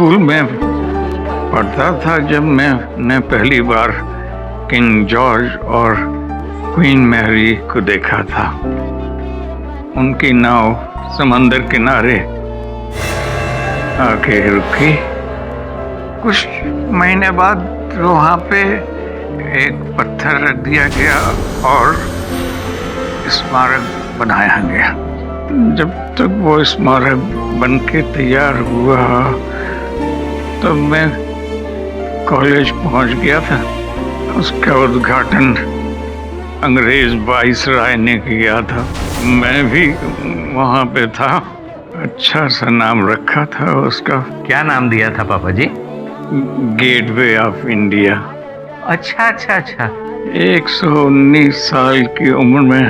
School में पढ़ता था जब मैंने पहली बार किंग जॉर्ज और क्वीन मैरी को देखा था। उनकी नाव समंदर किनारे आके रुकी। कुछ महीने बाद वहाँ पे एक पत्थर रख दिया गया और स्मारक बनाया गया। जब तक वो स्मारक बन के तैयार हुआ तब मैं कॉलेज पहुँच गया था। उसका उद्घाटन अंग्रेज वाइसराय ने किया था। मैं भी वहाँ पे था। अच्छा सा नाम रखा था उसका। क्या नाम दिया था पापा जी? Gateway of India. अच्छा अच्छा अच्छा। 119 साल की उम्र में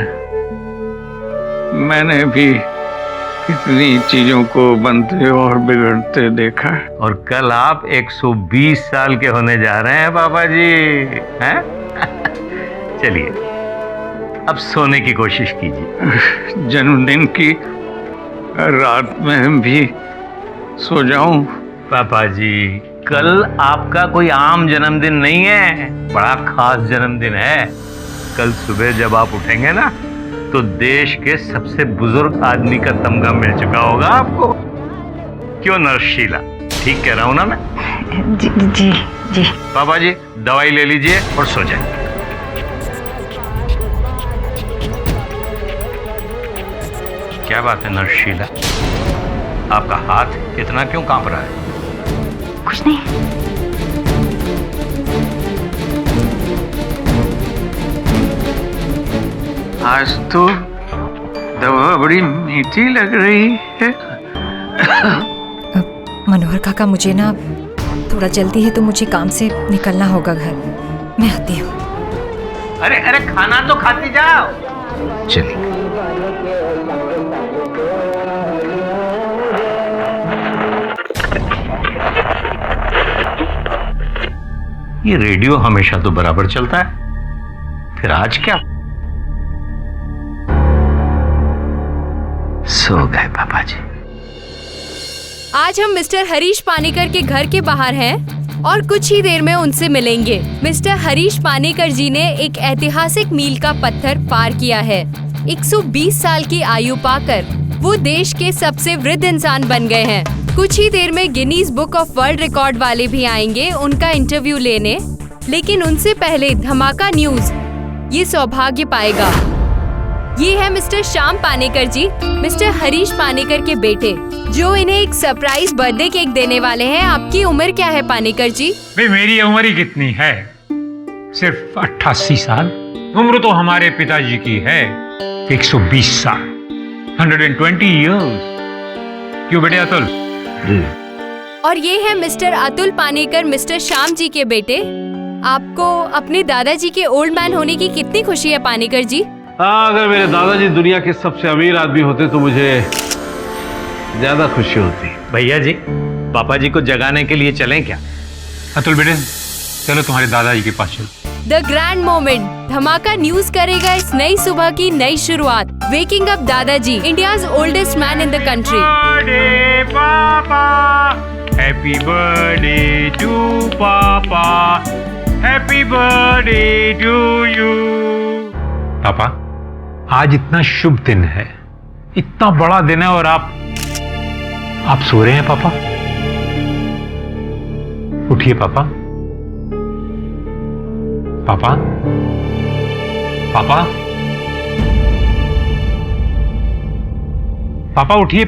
मैंने भी कितनी चीजों को बनते और बिगड़ते देखा। और कल आप 120 साल के होने जा रहे हैं पापा जी, हैं? चलिए अब सोने की कोशिश कीजिए। जन्मदिन की रात में भी सो जाऊं? पापा जी कल आपका कोई आम जन्मदिन नहीं है, बड़ा खास जन्मदिन है। कल सुबह जब आप उठेंगे ना तो देश के सबसे बुजुर्ग आदमी का तमगा मिल चुका होगा आपको। क्यों नरशीला, ठीक कह रहा हूं ना मैं? जी जी जी। पापा जी दवाई ले लीजिए और सो जाए। क्या बात है नरशीला, आपका हाथ इतना क्यों कांप रहा है? कुछ नहीं। आज तो दवा बड़ी मीठी लग रही है। मनोहर काका मुझे ना थोड़ा जल्दी है तो मुझे काम से निकलना होगा घर। मैं आती हूँ। अरे अरे खाना तो खाती जाओ। चलिए। ये रेडियो हमेशा तो बराबर चलता है, फिर आज क्या? सो गए पापा जी। आज हम मिस्टर हरीश पानीकर के घर के बाहर हैं और कुछ ही देर में उनसे मिलेंगे। मिस्टर हरीश पानीकर जी ने एक ऐतिहासिक मील का पत्थर पार किया है। 120 साल की आयु पाकर वो देश के सबसे वृद्ध इंसान बन गए हैं। कुछ ही देर में Guinness book of world record वाले भी आएंगे उनका इंटरव्यू लेने, लेकिन उनसे पहले धमाका न्यूज ये सौभाग्य पाएगा। ये है मिस्टर श्याम पानीकर जी, मिस्टर हरीश पानीकर के बेटे, जो इन्हें एक सरप्राइज बर्थडे केक देने वाले हैं। आपकी उम्र क्या है पानीकर जी? भाई मेरी उम्र ही कितनी है, सिर्फ 88 साल। उम्र तो हमारे पिताजी की है 120 साल, 120 इयर्स। क्यों बेटे अतुल? और ये है मिस्टर अतुल पानीकर, मिस्टर श्याम जी के बेटे। आपको अपने दादाजी के ओल्ड मैन होने की कितनी खुशी है पानीकर जी? अगर मेरे दादाजी दुनिया के सबसे अमीर आदमी होते तो मुझे ज्यादा खुशी होती। भैया जी पापा जी को जगाने के लिए चलें क्या? अतुल बेटे चलो तुम्हारे दादाजी के पास चलो। द ग्रैंड मोमेंट धमाका न्यूज करेगा इस नई सुबह की नई शुरुआत। वेकिंग अप दादाजी, India's oldest man in the country. Happy birthday to papa, happy birthday to you. पापा आज इतना शुभ दिन है, इतना बड़ा दिन है और आप सो रहे हैं पापा? उठिए पापा। पापा पापा पापा उठिए।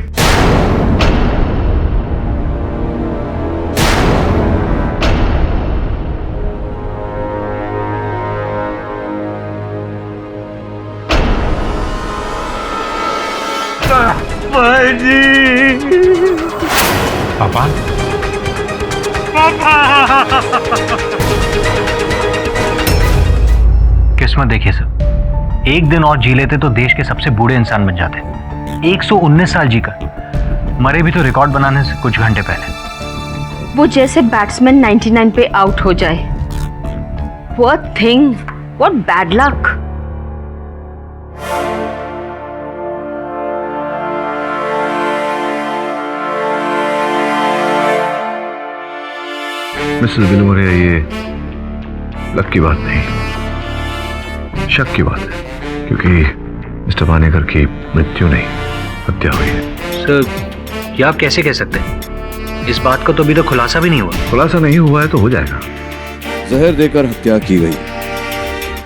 पापा किस्मत देखिए सर, एक दिन और जी लेते तो देश के सबसे बूढ़े इंसान बन जाते। 119 साल जीकर मरे भी तो रिकॉर्ड बनाने से कुछ घंटे पहले। वो जैसे बैट्समैन 99 पे आउट हो जाए। What thing, what bad luck। Mrs Bilimoria, ये लक की बात नहीं, शक की बात है, क्योंकि मिस्टर पानेकर की मृत्यु नहीं, हत्या हुई है। सर, ये आप कैसे कह सकते हैं? इस बात का तो अभी तक खुलासा भी नहीं हुआ। खुलासा नहीं हुआ है तो हो जाएगा। जहर देकर हत्या की गई।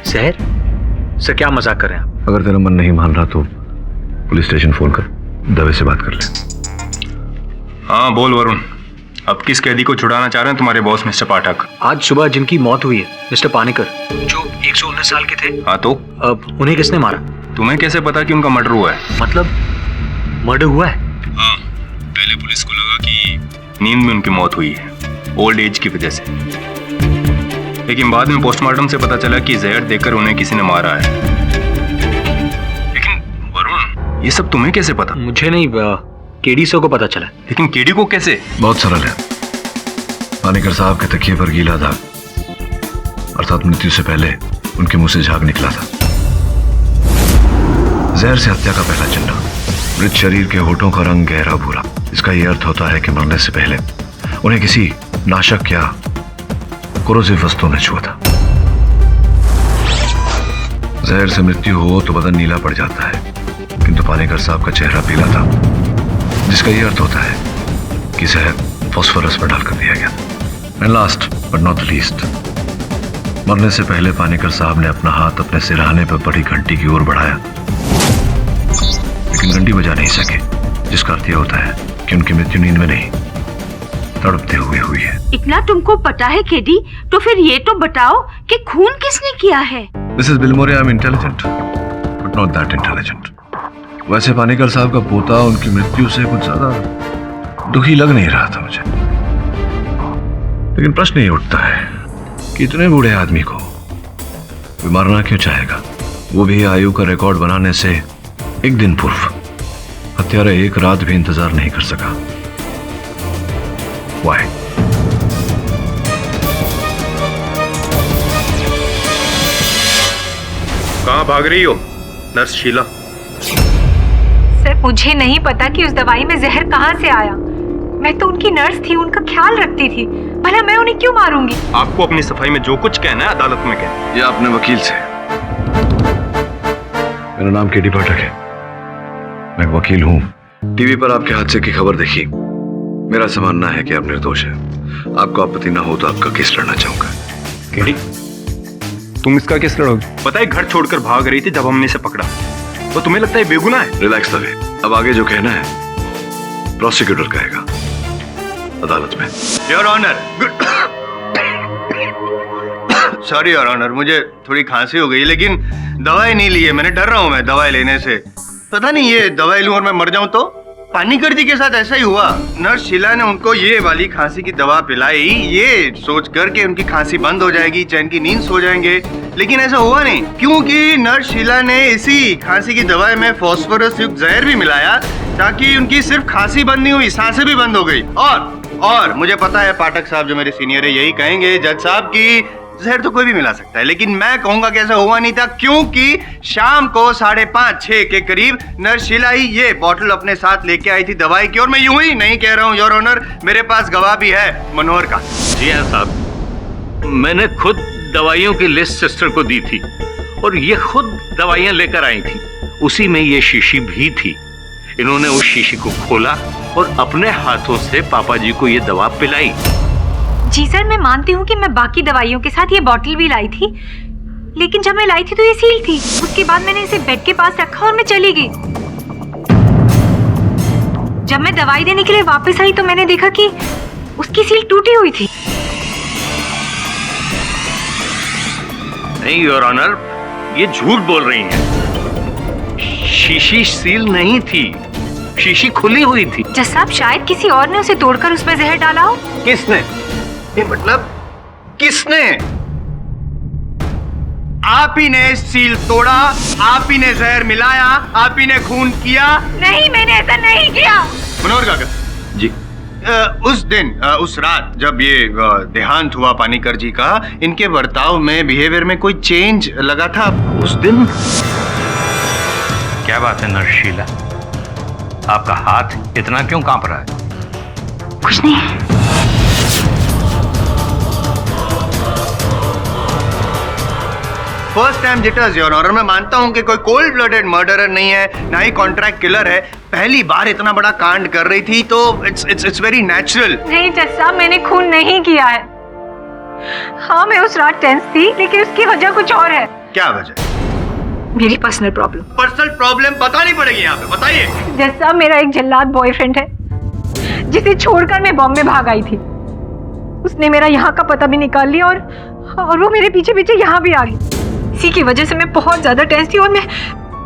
जहर? सर, क्या मजाक कर रहे हैं आप? अगर तेरा मन नहीं मान रहा तो पुलिस स्टेशन फोन कर दवे से बात कर ले। हाँ बोल वरुण, अब किस कैदी को छुड़ाना चाह रहे हैं तुम्हारे बॉस मिस्टर पाठक? आज सुबह जिनकी मौत हुई है, मिस्टर पानेकर, जो 119 साल के थे। हाँ तो अब उन्हें किसने मारा? तुम्हें कैसे पता कि उनका मर्डर हुआ है? मतलब मर्डर हुआ है? हाँ, पहले पुलिस को लगा कि नींद में उनकी मौत हुई है, ओल्ड एज की वजह से, लेकिन बाद में पोस्टमार्टम से पता चला कि जहर देकर उन्हें किसी ने मारा है। लेकिन वरुण, ये सब तुम्हें कैसे पता? मुझे नहीं, केडी सर को पता चला। लेकिन केडी को कैसे? बहुत सरल है। पानेकर साहब के तकिए पर गीला था, अर्थात मृत्यु से पहले उनके मुंह से झाग निकला था। जहर से हत्या का पहला चिन्ह, मृत शरीर के होठों का रंग गहरा भूरा। इसका यह अर्थ होता है कि मरने से पहले उन्हें किसी नाशक या कोरोसिव वस्तु ने छुआ था। जहर से मृत्यु हो तो बदन नीला पड़ जाता है, किंतु पानेकर साहब का चेहरा पीला था, जिसका यह अर्थ होता है कि जहर फास्फोरस पर डालकर दिया गया। And last but not the least, मरने से पहले पानेकर साहब ने अपना हाथ अपने सिरहाने पर पड़ी घंटी की ओर बढ़ाया, लेकिन घंटी बजा नहीं सके, जिसका अर्थ यह होता है कि उनकी मृत्यु नींद में नहीं, तड़पते हुए हुई है। इतना तुमको पता है केडी, तो फिर ये तो बताओ कि खून किसने किया है? Mrs Bilimoria, I am intelligent but not that intelligent. वैसे पानेकर साहब का पोता उनकी मृत्यु से कुछ ज्यादा दुखी लग नहीं रहा था मुझे, लेकिन प्रश्न ये उठता है कि इतने बूढ़े आदमी को कोई मारना क्यों चाहेगा, वो भी आयु का रिकॉर्ड बनाने से एक दिन पूर्व। हत्यारा एक रात भी इंतजार नहीं कर सका। Why? कहाँ भाग रही हो नर्स शीला? सर, मुझे नहीं पता कि उस दवाई में जहर कहाँ से आया। मैं तो उनकी नर्स थी, उनका ख्याल रखती थी, भला मैं उन्हें क्यों मारूंगी? आपको अपनी सफाई में जो कुछ कहना है अदालत में कहना। ये अपने वकील से। मेरा नाम केडी पाठक है, मैं एक वकील हूँ। टीवी पर आपके हादसे की खबर देखी, मेरा ऐसा मानना है कि आप निर्दोष है। आपको आपत्ति ना हो तो आपका केस लड़ना चाहूंगा। केडी, तुम इसका केस लड़ोगे? पता है घर छोड़कर भाग रही थी जब हमने इसे पकड़ा, तो तुम्हें लगता है बेगुनाह है? रिलैक्स दवे, अब आगे जो कहना है प्रोसिक्यूटर कहेगा अदालत में। Your honour, sorry your honour, मुझे थोड़ी खांसी हो गई, लेकिन दवाई नहीं ली है मैंने। डर रहा हूं मैं दवाई लेने से, पता नहीं ये दवाई लूं और मैं मर जाऊं तो। पानीकर जी के साथ ऐसा ही हुआ। नर्स शीला ने उनको ये वाली खांसी की दवा पिलाई, ये सोच कर के उनकी खांसी बंद हो जाएगी, चैन की नींद सो जाएंगे, लेकिन ऐसा हुआ नहीं, क्योंकि नर्स शीला ने इसी खांसी की दवाई में फास्फोरस युक्त जहर भी मिलाया, ताकि उनकी सिर्फ खांसी बंद नहीं हुई, सांसें भी बंद हो गई। और मुझे पता है पाठक साहब जो मेरे सीनियर है यही कहेंगे जज साहब की जहर तो कोई भी मिला सकता है, लेकिन मैं कहूंगा कि ऐसा हुआ नहीं था, क्योंकि शाम को 5:30-6 के करीब नर्स शीला ही ये बोतल अपने साथ लेके आई थी दवाई की। और मैं यूं ही नहीं कह रहा हूं योर ऑनर, मेरे पास गवाह भी है मनोहर का। जी हाँ साहब, मैंने खुद दवाइयों की लिस्ट सिस्टर को दी थी और ये खुद दवाइयां लेकर आई थी। उसी में ये शीशी भी थी। इन्होंने उस शीशी को खोला और अपने हाथों से पापा जी को ये दवा पिलाई। जी सर, मैं मानती हूँ कि मैं बाकी दवाइयों के साथ ये बॉटल भी लाई थी, लेकिन जब मैं लाई थी तो ये सील थी। उसके बाद मैंने इसे बेड के पास रखा और मैं चली गई। जब मैं दवाई देने के लिए वापस आई तो मैंने देखा कि उसकी सील टूटी हुई थी। नहीं योर ऑनर, ये झूठ बोल रही हैं। शीशी सील नहीं थी, शीशी खुली हुई थी। जज साहब, शायद किसी और ने उसे तोड़कर उसमें जहर डाला हो। किसने? ये मतलब किसने? आप ही ने सील तोड़ा, आप ही ने जहर मिलाया, आप ही ने खून किया। नहीं, मैंने ऐसा नहीं किया। मनोहर काका जी, उस दिन उस रात जब ये देहांत हुआ पानीकर जी का, इनके बर्ताव में, बिहेवियर में कोई चेंज लगा था उस दिन? क्या बात है नर्स शीला, आपका हाथ इतना क्यों कांप रहा है? कुछ नहीं। First time jitters your honour. मैं मानता हूँ कि कोई कोल्ड ब्लडेड मर्डरर नहीं है, ना ही कॉन्ट्रैक्ट किलर है। पहली बार इतना बड़ा कांड कर रही थी तो इट्स वेरी नेचुरल। नहीं जज साहब, मैंने खून नहीं किया है। हाँ, मैं उस रात टेंस थी, लेकिन उसकी वजह कुछ और है। क्या वजह? मेरी पर्सनल प्रॉब्लम। पर्सनल प्रॉब्लम बतानी पड़ेगी यहाँ पे, बताइए। जज साहब, मेरा एक जल्लाद बॉयफ्रेंड है जिसे छोड़कर मैं बॉम्बे भाग आई थी। उसने मेरा यहाँ का पता भी निकाल लिया और वो मेरे पीछे पीछे यहाँ भी आ गई। इसी की वजह से मैं बहुत ज्यादा टेंस थी और मैं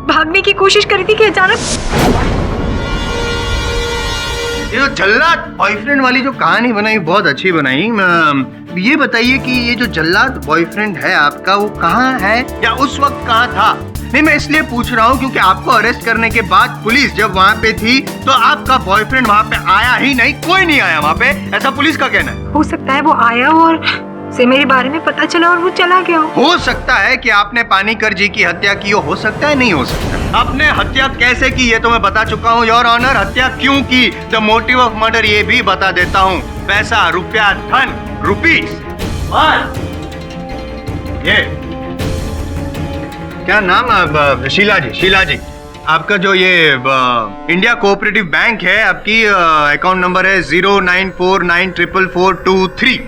भागने की कोशिश कर रही थी कि अचानक ये जो जल्लाद बॉयफ्रेंड वाली जो कहानी बनाई बहुत अच्छी बनाई। ये बताइए कि ये जो जल्लाद बॉयफ्रेंड है आपका वो कहाँ है या उस वक्त कहाँ था? नहीं, मैं इसलिए पूछ रहा हूँ क्योंकि आपको अरेस्ट करने के बाद पुलिस जब वहाँ पे थी तो आपका बॉयफ्रेंड वहाँ पे आया ही नहीं, कोई नहीं आया वहाँ पे, ऐसा पुलिस का कहना है। हो सकता है वो आया और से मेरे बारे में पता चला और वो चला गया। हो सकता है कि आपने पानीकर जी की हत्या की हो सकता है नहीं हो सकता। आपने हत्या कैसे की ये तो मैं बता चुका हूँ योर ऑनर। हत्या क्यों की, द मोटिव ऑफ मर्डर ये भी बता देता हूँ। पैसा, रुपया, धन, रुपीस। ये क्या नाम? शीला जी, शीला जी। आपका जो ये इंडिया कोऑपरेटिव बैंक है, आपकी अकाउंट नंबर है 09494443।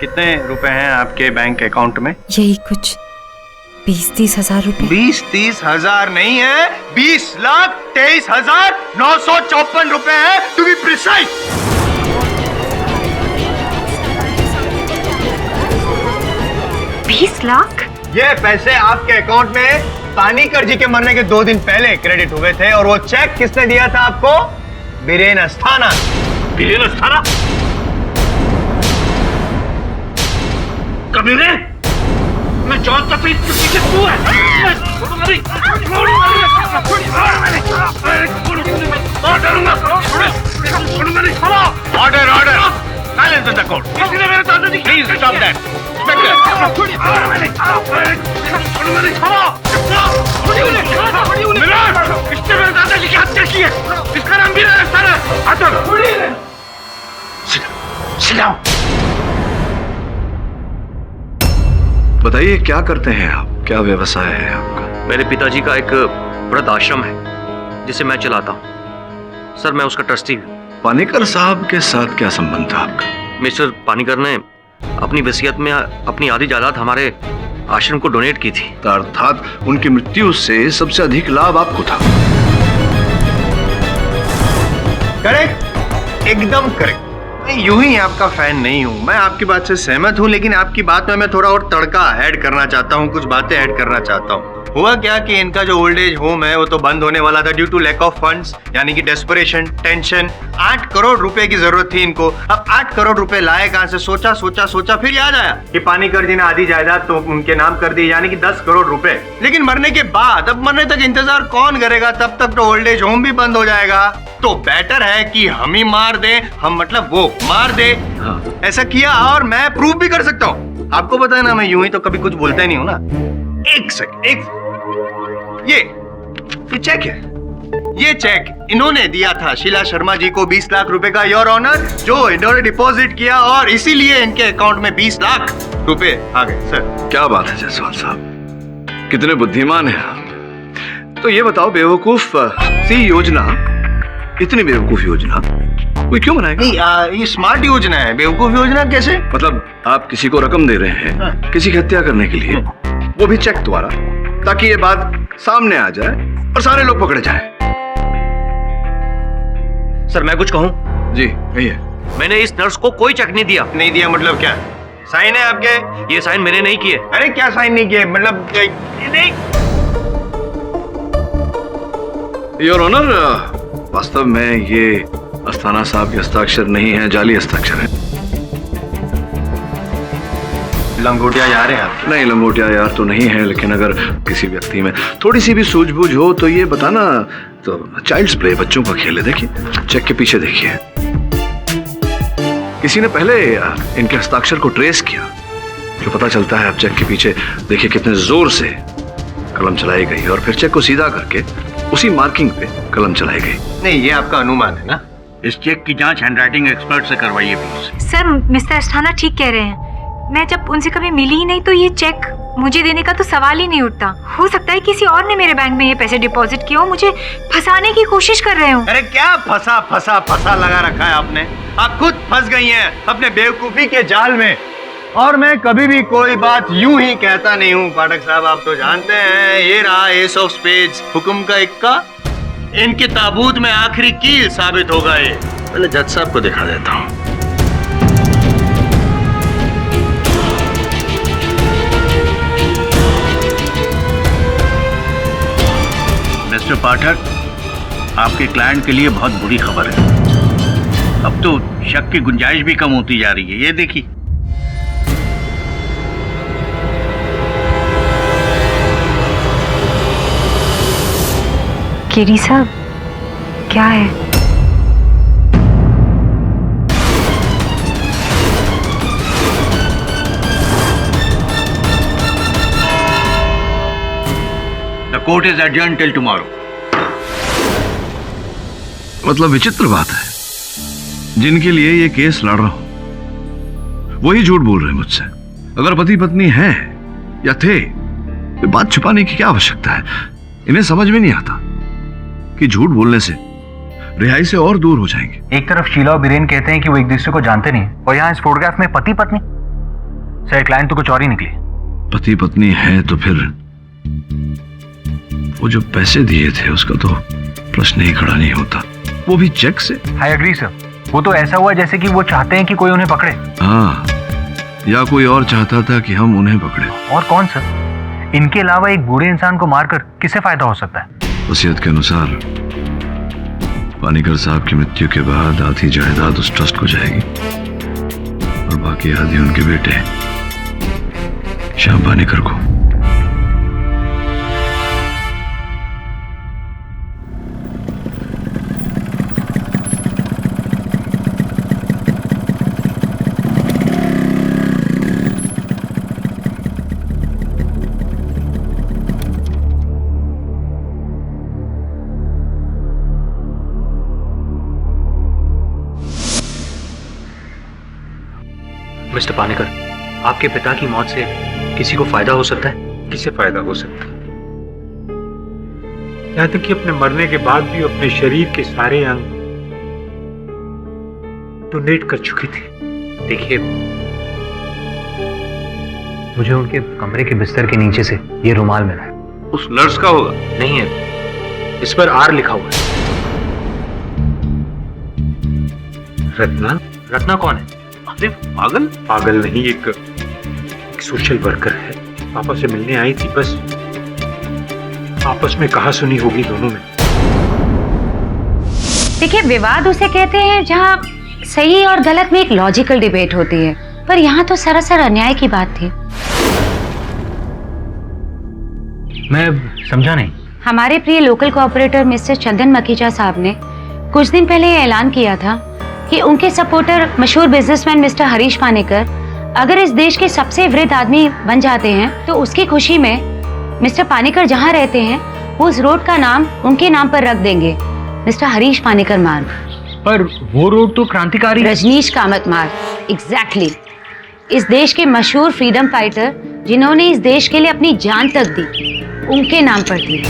कितने रुपए हैं आपके बैंक अकाउंट में? यही कुछ 20-30 हजार रुपए। 20-30 हजार नहीं है, 20,23,954 रुपए है टू बी प्रिसाइज। $20 लाख? ये पैसे आपके अकाउंट में पानीकर जी के मरने के 2 दिन पहले क्रेडिट हुए थे और वो चेक किसने दिया था आपको? बीरेन अस्थाना। बीरेन अस्थाना? कबीरे, मैं जानता था इसके पीछे तू है। Order, order, silence in the court. किसने मेरे दादाजी? Please stop that. इसने मेरे दादाजी की हत्या की है। इसका नाम भी अस्थाना। बताइए क्या करते हैं आप, क्या व्यवसाय है आपका? मेरे पिताजी का एक वृद्ध आश्रम है जिसे मैं चलाता हूँ। सर, मैं उसका ट्रस्टी हूँ। पानीकर साहब के साथ क्या संबंध था आपका? मिस्टर पानीकर ने अपनी वसीयत में अपनी आधी जायदाद हमारे आश्रम को डोनेट की थी। अर्थात उनकी मृत्यु से सबसे अधिक लाभ आपको था। करेक्ट, एकदम करेक्ट। मैं यूं ही आपका फैन नहीं हूं, मैं आपकी बात से सहमत हूं, लेकिन आपकी बात में मैं थोड़ा और तड़का ऐड करना चाहता हूं, कुछ बातें ऐड करना चाहता हूं। हुआ क्या कि इनका जो ओल्ड एज होम है वो तो बंद होने वाला था due to lack of funds, यानी कि डेस्परेशन, टेंशन। 8 करोड़ रुपए की जरूरत थी इनको। अब 8 करोड़ रुपए लाए कहां से? सोचा सोचा सोचा, फिर याद आया कि पानीकर जी ने आधी जायदाद तो उनके नाम कर दी, यानी कि 10 करोड़ रुपए। लेकिन मरने के बाद, अब मरने तक इंतजार कौन करेगा? तब तक तो ओल्ड एज होम भी बंद हो जाएगा। तो बेटर है कि हम ही मार दें, हम मतलब वो मार दे। हाँ। ऐसा किया और मैं प्रूव भी कर सकता हूँ। आपको पता है ना, मैं यूं ही तो कभी कुछ बोलता ही नहीं हूं ना। एक सेकंड, ये चेक है। ये चेक इन्होंने दिया था शीला शर्मा जी को 20 लाख रुपए का योर ऑनर, जो इन्होंने डिपॉजिट किया और इसीलिए इनके अकाउंट में 20 लाख रुपए आ गए। सर, क्या बात है जायसवाल साहब, कितने बुद्धिमान हैं आप। तो ये बताओ, बेवकूफ सी योजना, इतनी बेवकूफ योजना कोई क्यों बनाएगा? नहीं, ये स्मार्ट योजना है। बेवकूफ योजना कैसे? मतलब आप किसी को रकम दे रहे हैं, हाँ, किसी की हत्या करने के लिए, वो भी चेक द्वारा, ताकि ये बात सामने आ जाए और सारे लोग पकड़े जाएं। सर, मैं कुछ कहूं? जी कहिए। मैंने इस नर्स को कोई चेक नहीं दिया। नहीं दिया मतलब क्या? साइन है आपके? ये साइन मैंने नहीं किए। अरे क्या साइन नहीं किए? मतलब नहीं। योर ऑनर, वास्तव में ये अस्थाना साहब के हस्ताक्षर नहीं है, जाली हस्ताक्षर है। लंगोटिया यार है आप? नहीं, लंगोटिया यार तो नहीं है, लेकिन अगर किसी व्यक्ति में थोड़ी सी भी सूझबूझ हो तो ये बताना। तो चाइल्ड्स प्ले, बच्चों का खेल है। देखिए चेक के पीछे देखिए, किसी ने पहले इनके हस्ताक्षर को ट्रेस किया, जो पता चलता है। अब चेक के पीछे देखिए कितने जोर से कलम चलाई गई और फिर चेक को सीधा करके उसी मार्किंग पे कलम चलाई गई। नहीं, ये आपका अनुमान है ना? इस चेक की जांच हैंडराइटिंग एक्सपर्ट से करवाइए प्लीज। सर, मिस्टर अस्थाना ठीक कह रहे हैं। मैं जब उनसे कभी मिली ही नहीं तो ये चेक मुझे देने का तो सवाल ही नहीं उठता। हो सकता है किसी और ने मेरे बैंक में ये पैसे डिपॉजिट किए हो, मुझे फंसाने की कोशिश कर रहे हो। अरे क्या फंसा फंसा फंसा लगा रखा है आपने? आप खुद फंस गई हैं अपने बेवकूफी के जाल में। और मैं कभी भी कोई बात यूं ही कहता नहीं हूँ पाठक साहब, आप तो जानते हैं। ये रहा एस ऑफ स्पेड्स, हुक्म का इक्का। इनके ताबूत में आखिरी कील साबित होगा ये। पहले जज साहब को दिखा देता हूँ। मिस्टर पाठक, आपके क्लाइंट के लिए बहुत बुरी खबर है। अब तो शक की गुंजाइश भी कम होती जा रही है। ये देखिए। केरी साहब, क्या है? The court is adjourned till tomorrow. मतलब विचित्र बात है, जिनके लिए ये केस लड़ रहा हूं वही झूठ बोल रहे हैं मुझसे। अगर पति पत्नी हैं या थे तो बात छुपाने की क्या आवश्यकता है? इन्हें समझ में नहीं आता कि झूठ बोलने से रिहाई से और दूर हो जाएंगे। एक तरफ शीला और बीरेन कहते हैं कि वो एक दूसरे को जानते नहीं, और यहाँ इस फोटोग्राफ में पति पत्नी। सर, क्लाइंट तो कुछ और ही निकली। पति पत्नी है तो फिर वो जो पैसे दिए थे उसका तो प्रश्न ही खड़ा नहीं होता, वो भी चेक से। I agree sir. वो तो ऐसा हुआ जैसे कि वो चाहते हैं कि कोई उन्हें पकड़े। हाँ, या कोई और चाहता था कि हम उन्हें पकड़े। और कौन सर? इनके अलावा एक बूढ़े इंसान को मारकर किसे फायदा हो सकता है? वसीयत के अनुसार पानीकर साहब की मृत्यु के बाद आधी जायदाद उस ट्रस्ट को जाएगी और बाकी आधी उनके बेटे श्याम पानीकर को। मिस्टर पानीकर, आपके पिता की मौत से किसी को फायदा हो सकता है? किसे फायदा हो सकता है? यहाँ तक कि अपने मरने के बाद भी अपने शरीर के सारे अंग डोनेट कर चुकी थी। देखिए, मुझे उनके कमरे के बिस्तर के नीचे से ये रुमाल मिला है। उस नर्स का होगा? नहीं है, इस पर आर लिखा हुआ है। रत्ना? रत्ना कौन है? अरे पागल? पागल नहीं, एक सोशल वर्कर है। पापा से मिलने आई थी, बस आपस में कहा सुनी होगी दोनों में। देखिए, विवाद उसे कहते हैं जहाँ सही और गलत में एक लॉजिकल डिबेट होती है, पर यहाँ तो सरासर अन्याय की बात थी। मैं समझा नहीं। हमारे प्रिय लोकल कोऑपरेटर मिस्टर चंदन मकीजा साहब ने कुछ दिन पहले ये ऐलान किया था कि उनके सपोर्टर मशहूर बिजनेसमैन मिस्टर हरीश पानीकर अगर इस देश के सबसे वृद्ध आदमी बन जाते हैं तो उसकी खुशी में मिस्टर पानीकर जहाँ रहते हैं वो उस रोड का नाम उनके नाम पर रख देंगे, मिस्टर हरीश पानीकर मार्ग। पर वो रोड तो क्रांतिकारी रजनीश कामत मार्ग। एग्जैक्टली। इस देश के मशहूर फ्रीडम फाइटर जिन्होंने इस देश के लिए अपनी जान तक दी, उनके नाम पर थी।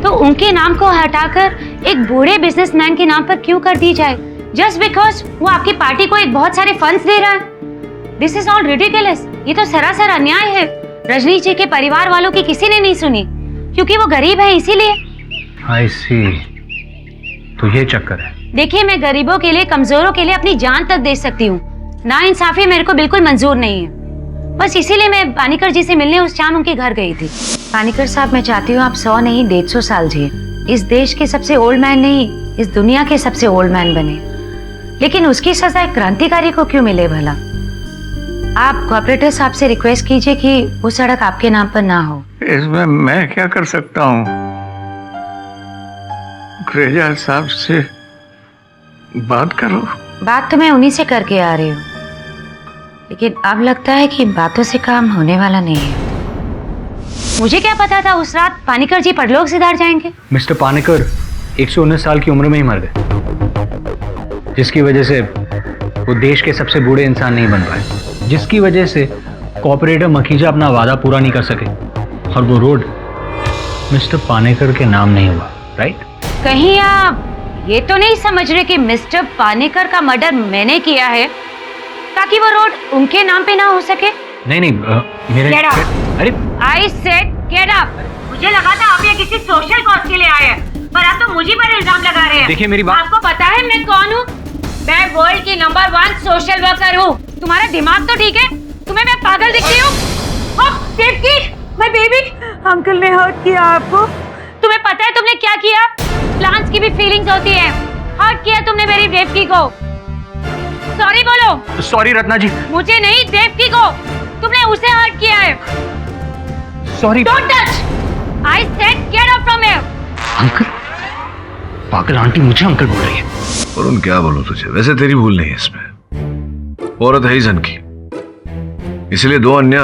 तो उनके नाम को हटाकर एक बूढ़े बिजनेसमैन के नाम पर क्यों कर दी जाए, जस्ट बिकॉज वो आपकी पार्टी को एक बहुत सारे फंड्स दे रहा है? This is all ridiculous. ये तो सरासर अन्याय है। रजनीश जी के परिवार वालों की किसी ने नहीं सुनी क्योंकि वो गरीब है, इसीलिए। आई सी, तो ये चक्कर है। देखिए, मैं गरीबों के लिए, कमजोरों के लिए अपनी जान तक दे सकती हूँ। नाइंसाफी मेरे को बिल्कुल मंजूर नहीं है। बस इसीलिए मैं पानीकर जी से मिलने उस शाम उनके घर गई थी। पानीकर साहब, मैं चाहती हूँ आप 100 नहीं 150 साल जिए। इस देश के सबसे ओल्ड मैन नहीं, इस दुनिया के सबसे ओल्ड मैन बने। लेकिन उसकी सजा एक क्रांतिकारी को क्यों मिले भला? आप कॉर्पोरेटर साहब से रिक्वेस्ट कीजिए कि वो सड़क आपके नाम पर ना हो। इसमें मैं क्या कर सकता हूँ? ग्रेजा साहब से बात करो। बात तो मैं उन्हीं से करके आ रही हूँ, लेकिन अब लगता है कि बातों से काम होने वाला नहीं है। मुझे क्या पता था उस रात पानीकर जी परलोक सिधार जाएंगे। मिस्टर पानीकर 119 साल की उम्र में ही मर गए, जिसकी वजह से वो देश के सबसे बूढ़े इंसान नहीं बन पाए, जिसकी वजह से कोऑपरेटर मखीजा अपना वादा पूरा नहीं कर सके और वो रोड मिस्टर पानेकर के नाम नहीं हुआ, राइट? कहीं आप ये तो नहीं समझ रहे कि मिस्टर पानेकर का मर्डर मैंने किया है ताकि वो रोड उनके नाम पे ना हो सके? नहीं नहीं, मेरे Get up. अरे I said get up. मुझे लगा था आप ये किसी सोशल कॉज के लिए आए हैं, पर आप तो मुझे पर इल्जाम लगा रहे हैं। देखिए मेरी बात, आपको पता है मैं कौन हूँ? मैं वर्ल्ड की नंबर 1 सोशल वर्कर हूँ। तुम्हारा दिमाग तो ठीक है? तुम्हें मैं पागल दिखती हूँ? देवकी, my baby, अंकल ने हर्ट किया आपको। तुम्हें पता है तुमने क्या किया? प्लांट्स की भी फीलिंग्स होती है। हर्ट किया तुमने मेरी देवकी को। सॉरी बोलो। सॉरी रत्ना जी। मुझे नहीं, देवकी को। तुमने उसे हर्ट किया है। Sorry. Don't touch. I said get out from here. Uncle, पागल आंटी मुझे अंकल बोल रही है। और उन क्या बोलूं तुझे, वैसे तेरी भूल नहीं है इसमें। औरत है ही जन की, इसलिए 2 अन्य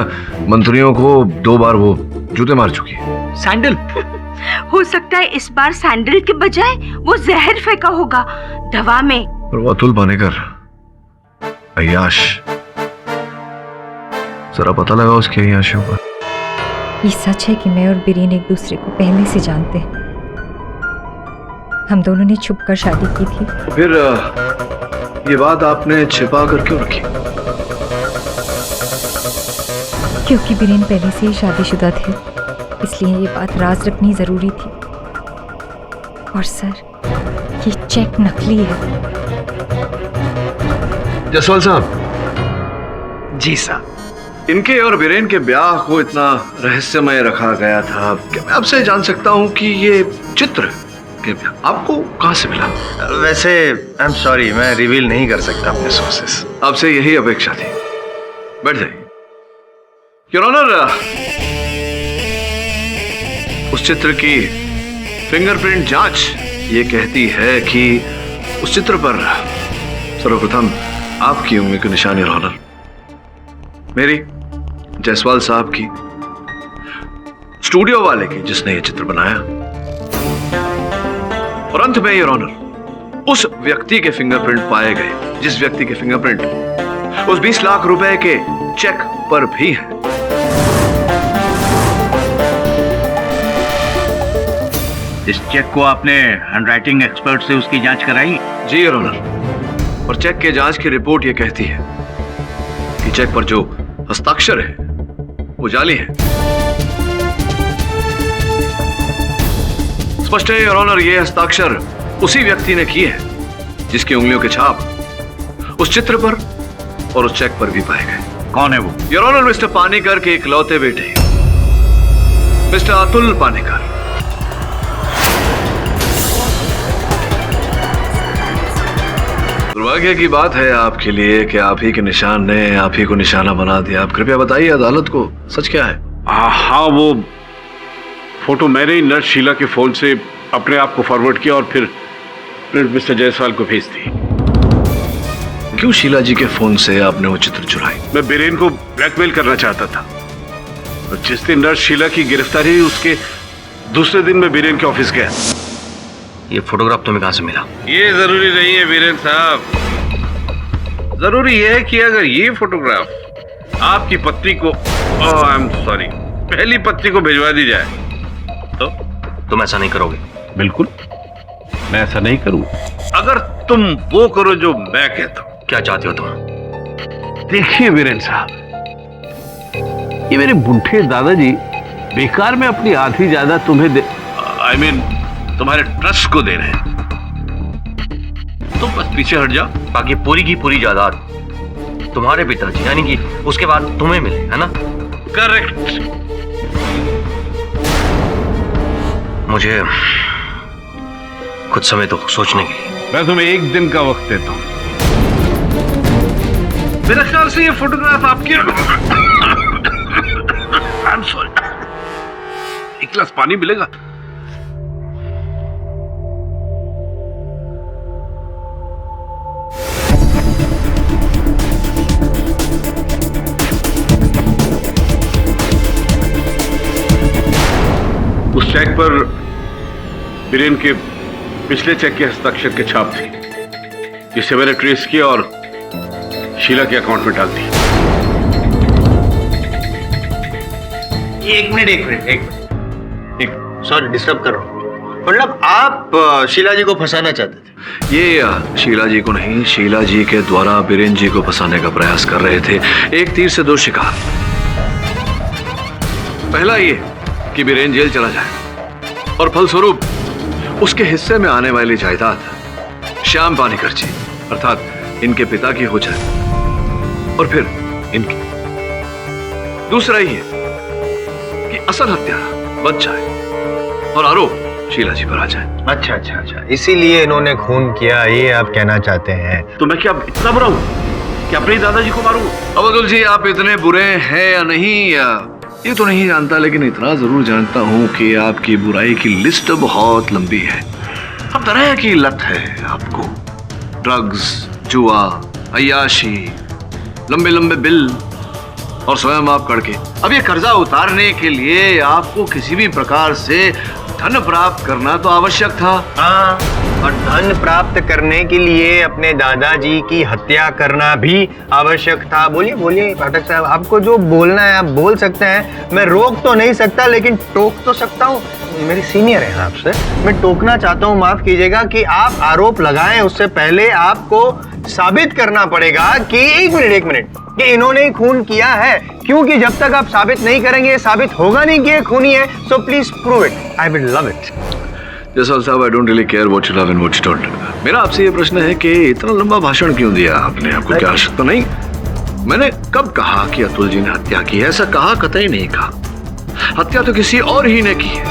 मंत्रियों को 2 बार वो जूते मार चुकी है। सैंडल हो सकता है इस बार सैंडल के बजाय वो जहर फेंका होगा दवा में। और वो अतुल पानेकर, अय्याश, जरा पता लगा उसके अय्याशियों का। ये सच है कि मैं और बीरेन एक दूसरे को पहले से जानते हैं। हम दोनों ने छुपकर शादी की थी। फिर ये बात आपने छिपा कर क्यों रखी? क्योंकि बीरेन पहले से ही शादीशुदा थे, इसलिए ये बात राज रखनी जरूरी थी। और सर, ये चेक नकली है। जसवाल साहब। जी साहब। इनके और बीरेन के ब्याह को इतना रहस्यमय रखा गया था कि मैं आपसे जान सकता हूं कि ये चित्र आपको कहां से मिला? वैसे आई एम सॉरी, मैं रिवील नहीं कर सकता अपने सोर्सेस। आपसे यही अपेक्षा थी। बैठ जाइए। योर ऑनर, उस चित्र की फिंगरप्रिंट जांच ये कहती है कि उस चित्र पर सर्वप्रथम आपकी उंगली की निशानी, योर ऑनर, मेरी, जायसवाल साहब की, स्टूडियो वाले की जिसने ये चित्र बनाया, और अंत में, योर ऑनर, उस व्यक्ति के फिंगरप्रिंट पाए गए जिस व्यक्ति के फिंगरप्रिंट उस 20 लाख रुपए के चेक पर भी है। इस चेक को आपने हैंडराइटिंग एक्सपर्ट से उसकी जांच कराई? जी योर ऑनर, और चेक के जांच की रिपोर्ट यह कहती है कि चेक पर जो हस्ताक्षर है वो जाली है। स्पष्ट है योर ऑनर, ये हस्ताक्षर उसी व्यक्ति ने किए हैं जिसकी उंगलियों के छाप उस चित्र पर और उस चेक पर भी पाए गए। कौन है वो? योर ऑनर, मिस्टर पानेकर के इकलौते बेटे मिस्टर अतुल पानेकर। दुर्भाग्य की बात है आपके लिए कि आप ही के निशान ने आप ही को निशाना बना दिया। आप कृपया बताइए अदालत को सच क्या है? हाँ, वो फोटो मैंने ही नर्स शीला के फोन से अपने आप को फॉरवर्ड किया और फिर मिस्टर जायसवाल को भेज दी। क्यों शीला जी के फोन से आपने वो चित्र चुराई? मैं बीरेन को ब्लैकमेल करना चाहता था। और जिस दिन नर्स शीला की गिरफ्तारी हुई उसके दूसरे दिन मैं बीरेन के ऑफिस गया। ये फोटोग्राफ तुम्हें कहां से मिला? ये जरूरी नहीं है बीरेन साहब। जरूरी ये है कि अगर ये फोटोग्राफ आपकी पत्नी को, आई एम सॉरी, पहली पत्नी को भिजवा दी जाए तो तुम ऐसा नहीं करोगे? बिल्कुल, मैं ऐसा नहीं करूं। अगर तुम वो करो जो मैं कहता हूं। क्या चाहते हो तुम? देखिए बीरेन साहब, ये मेरे बुढ़े दादाजी बेकार में अपनी आधी जायदाद तुम्हें दे, आई मीन तुम्हारे ट्रस्ट को दे रहे हैं। तुम बस पीछे हट जाओ। बाकी पूरी की पूरी जायदाद तुम्हारे पिताजी यानी कि उसके बाद तुम्हें मिले, है ना? करेक्ट। मुझे कुछ समय तो सोचने के लिए। मैं तुम्हें 1 दिन का वक्त देता हूं। मेरे ख्याल से ये फोटोग्राफ आपकी आई एम सॉरी, 1 गिलास पानी मिलेगा? उस चेक पर बीरेन के पिछले चेक के हस्ताक्षर के छाप थी, जिसे मैंने ट्रेस किया और शीला के अकाउंट में डाल दी। एक मिनट सॉरी डिस्टर्ब कर रहा हूँ। मतलब आप शीला जी को फंसाना चाहते थे? ये शीला जी को नहीं, शीला जी के द्वारा बीरेन जी को फंसाने का प्रयास कर रहे थे। एक तीर से दो शिकार। पहला ये कि बीरेन जेल चला जाए और फलस्वरूप उसके हिस्से में आने वाली जायदाद श्याम पानीकर जी अर्थात इनके पिता की हो जाए और फिर इनकी। दूसरा ये कि असल हत्यारा बच जाए और आरोप शीला जी पर आ जाए। अच्छा, इसीलिए इन्होंने खून किया, ये आप कहना चाहते हैं? तो मैं क्या इतना बुरा हूं कि अपने दादाजी को मारूं? अब अब्दुल जी आप इतने बुरे हैं या नहीं ये तो नहीं जानता, लेकिन इतना जरूर जानता हूं कि आपकी बुराई की लिस्ट बहुत लंबी है। हर तरह की लत है आपको, ड्रग्स, जुआ, अय्याशी, लंबे लंबे बिल और स्वयं आप करके। अब ये कर्जा उतारने के लिए आपको किसी भी प्रकार से धन प्राप्त करना तो आवश्यक था। हाँ, और धन प्राप्त करने के लिए अपने दादाजी की हत्या करना भी आवश्यक था। बोलिए पाठक साहब, आपको जो बोलना है आप बोल सकते हैं। मैं रोक तो नहीं सकता लेकिन टोक तो सकता हूँ। मेरी सीनियर है आपसे, मैं टोकना चाहता हूँ, माफ कीजिएगा कि आप आरोप लगाएं उससे पहले आपको साबित करना पड़ेगा कि एक मिनट कि इन्होंने ही खून किया है, क्योंकि जब तक आप साबित नहीं करेंगे साबित होगा नहीं कि ये खूनी है। So please prove it, I will love it. Jaswal साहब, I don't really care what you love and what you don't. मेरा आपसे ये प्रश्न है कि इतना लंबा भाषण क्यों दिया आपने? आपको क्या आवश्यकता नहीं? मैंने कब कहा कि अतुल जी ने हत्या की है? ऐसा कहा कतई नहीं कहा। हत्या तो किसी और ही ने की है।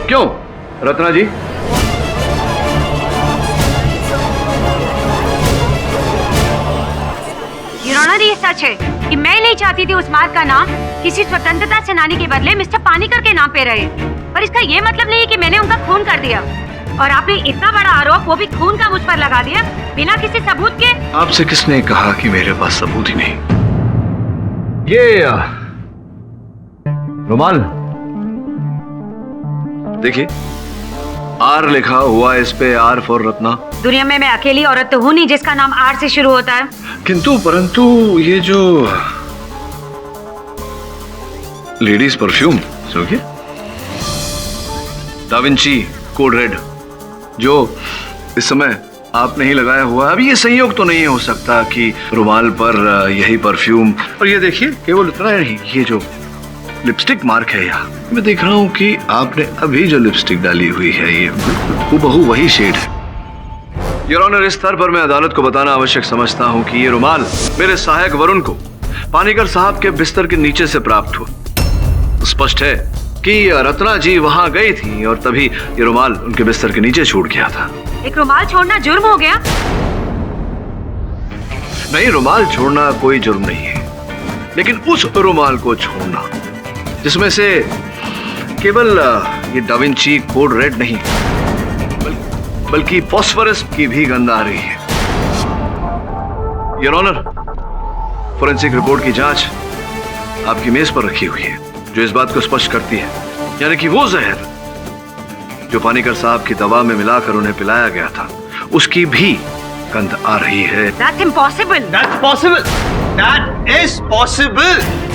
क्यों रत्ना जी? ये सच है कि मैं नहीं चाहती थी उस मार्ग का नाम किसी स्वतंत्रता सेनानी के बदले मिस्टर पानीकर के नाम पे रहे, पर इसका ये मतलब नहीं है कि मैंने उनका खून कर दिया। और आपने इतना बड़ा आरोप वो भी खून का मुझ पर लगा दिया बिना किसी सबूत के। आपसे किसने कहा कि मेरे पास सबूत ही नहीं? ये रुमाल देखिए, आर लिखा हुआ, इस पे आर फॉर रत्ना। दुनिया में मैं अकेली औरत तो हूँ नहीं जिसका नाम आर से शुरू होता है। किंतु परंतु ये जो लेडीज परफ्यूम सुनिए, डा विंची कोड रेड, जो इस समय आपने ही लगाया हुआ। अब ये संयोग तो नहीं हो सकता कि रुमाल पर यही परफ्यूम। और ये देखिए, केवल इतना नहीं, ये जो लिपस्टिक मार्क है यहाँ, मैं देख रहा हूँ कि आपने अभी जो लिपस्टिक डाली हुई है ये हूबहू वही शेड है। योर ऑनर, इस स्तर पर मैं अदालत को बताना आवश्यक समझता हूँ कि ये रुमाल मेरे सहायक वरुण को पानीकर साहब के बिस्तर के नीचे से प्राप्त हुआ। स्पष्ट है कि रत्ना जी वहां गई थी और तभी ये रुमाल उनके बिस्तर के नीचे छूट गया था। एक रुमाल छोड़ना जुर्म हो गया? नहीं, रुमाल छोड़ना कोई जुर्म नहीं है, लेकिन उस रुमाल को छोड़ना जिसमें से केवल ये डा विंची कोड रेड नहीं बल्कि फॉस्फोरस की भी गंध आ रही है। योर ऑनर, फोरेंसिक रिपोर्ट की जांच आपकी मेज पर रखी हुई है, जो इस बात को स्पष्ट करती है, यानी कि वो जहर जो पानीकर साहब की दवा में मिलाकर उन्हें पिलाया गया था, उसकी भी गंध आ रही है। That's impossible. That's possible. That is possible.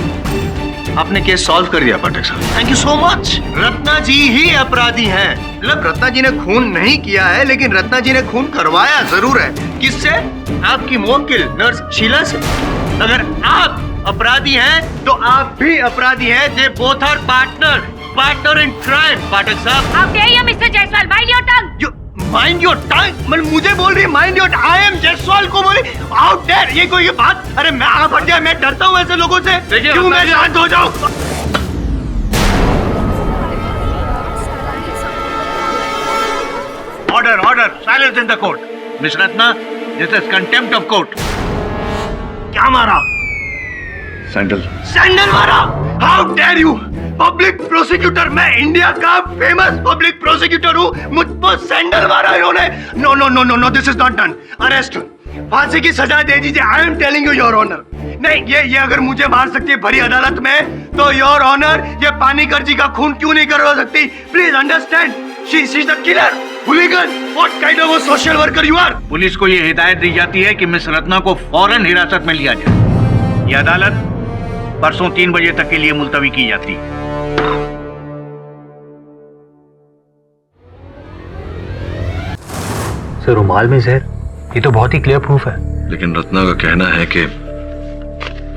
आपने केस सॉल्व कर दिया पाठक साहब, thank you so much. Ratna ji ही अपराधी हैं। मतलब रत्ना जी ने खून नहीं किया है, लेकिन रत्ना जी ने खून करवाया जरूर है। किससे? आपकी मोकिल नर्स शीला से। अगर आप अपराधी हैं तो आप भी अपराधी हैं। They both are partner in crime, पाठक साहब। How dare you, Mr. Jaiswal? Mind your tongue. Mind your tongue, मतलब मुझे बोल रही है mind your. I am Jaiswal को बोली आउट देयर। ये कोई बात? अरे मैं आप हट जाए, मैं डरता हूँ ऐसे लोगों से। क्यों मैं शांत हो जाऊँ? Order, silence in the court. Miss Ratna, this is contempt of court. क्या मारा? सैंडल मारा। How dare you? Public prosecutor, मैं इंडिया का फेमस पब्लिक प्रोसिक्यूटर हूँ, मुझ पर सैंडल मारा इन्होंने। No, this is not done. Arrest, फांसी की सजा दे दीजिए। I am telling you your honour. नहीं, ये अगर मुझे मार सकती है भरी अदालत में, तो योर ऑनर ये पानीकर जी का खून क्यों नहीं करवा सकती? Please understand, she is the killer, hooligan. What kind of a social worker you are? Police को ये हिदायत दी जाती है कि मिस रत्ना को फौरन हिरासत में लिया जाए। ये अदालत परसों 3 बजे तक के लिए मुलतवी की जाती है। सर रुमाल में जहर, ये तो बहुत ही क्लियर प्रूफ है। लेकिन रत्ना का कहना है कि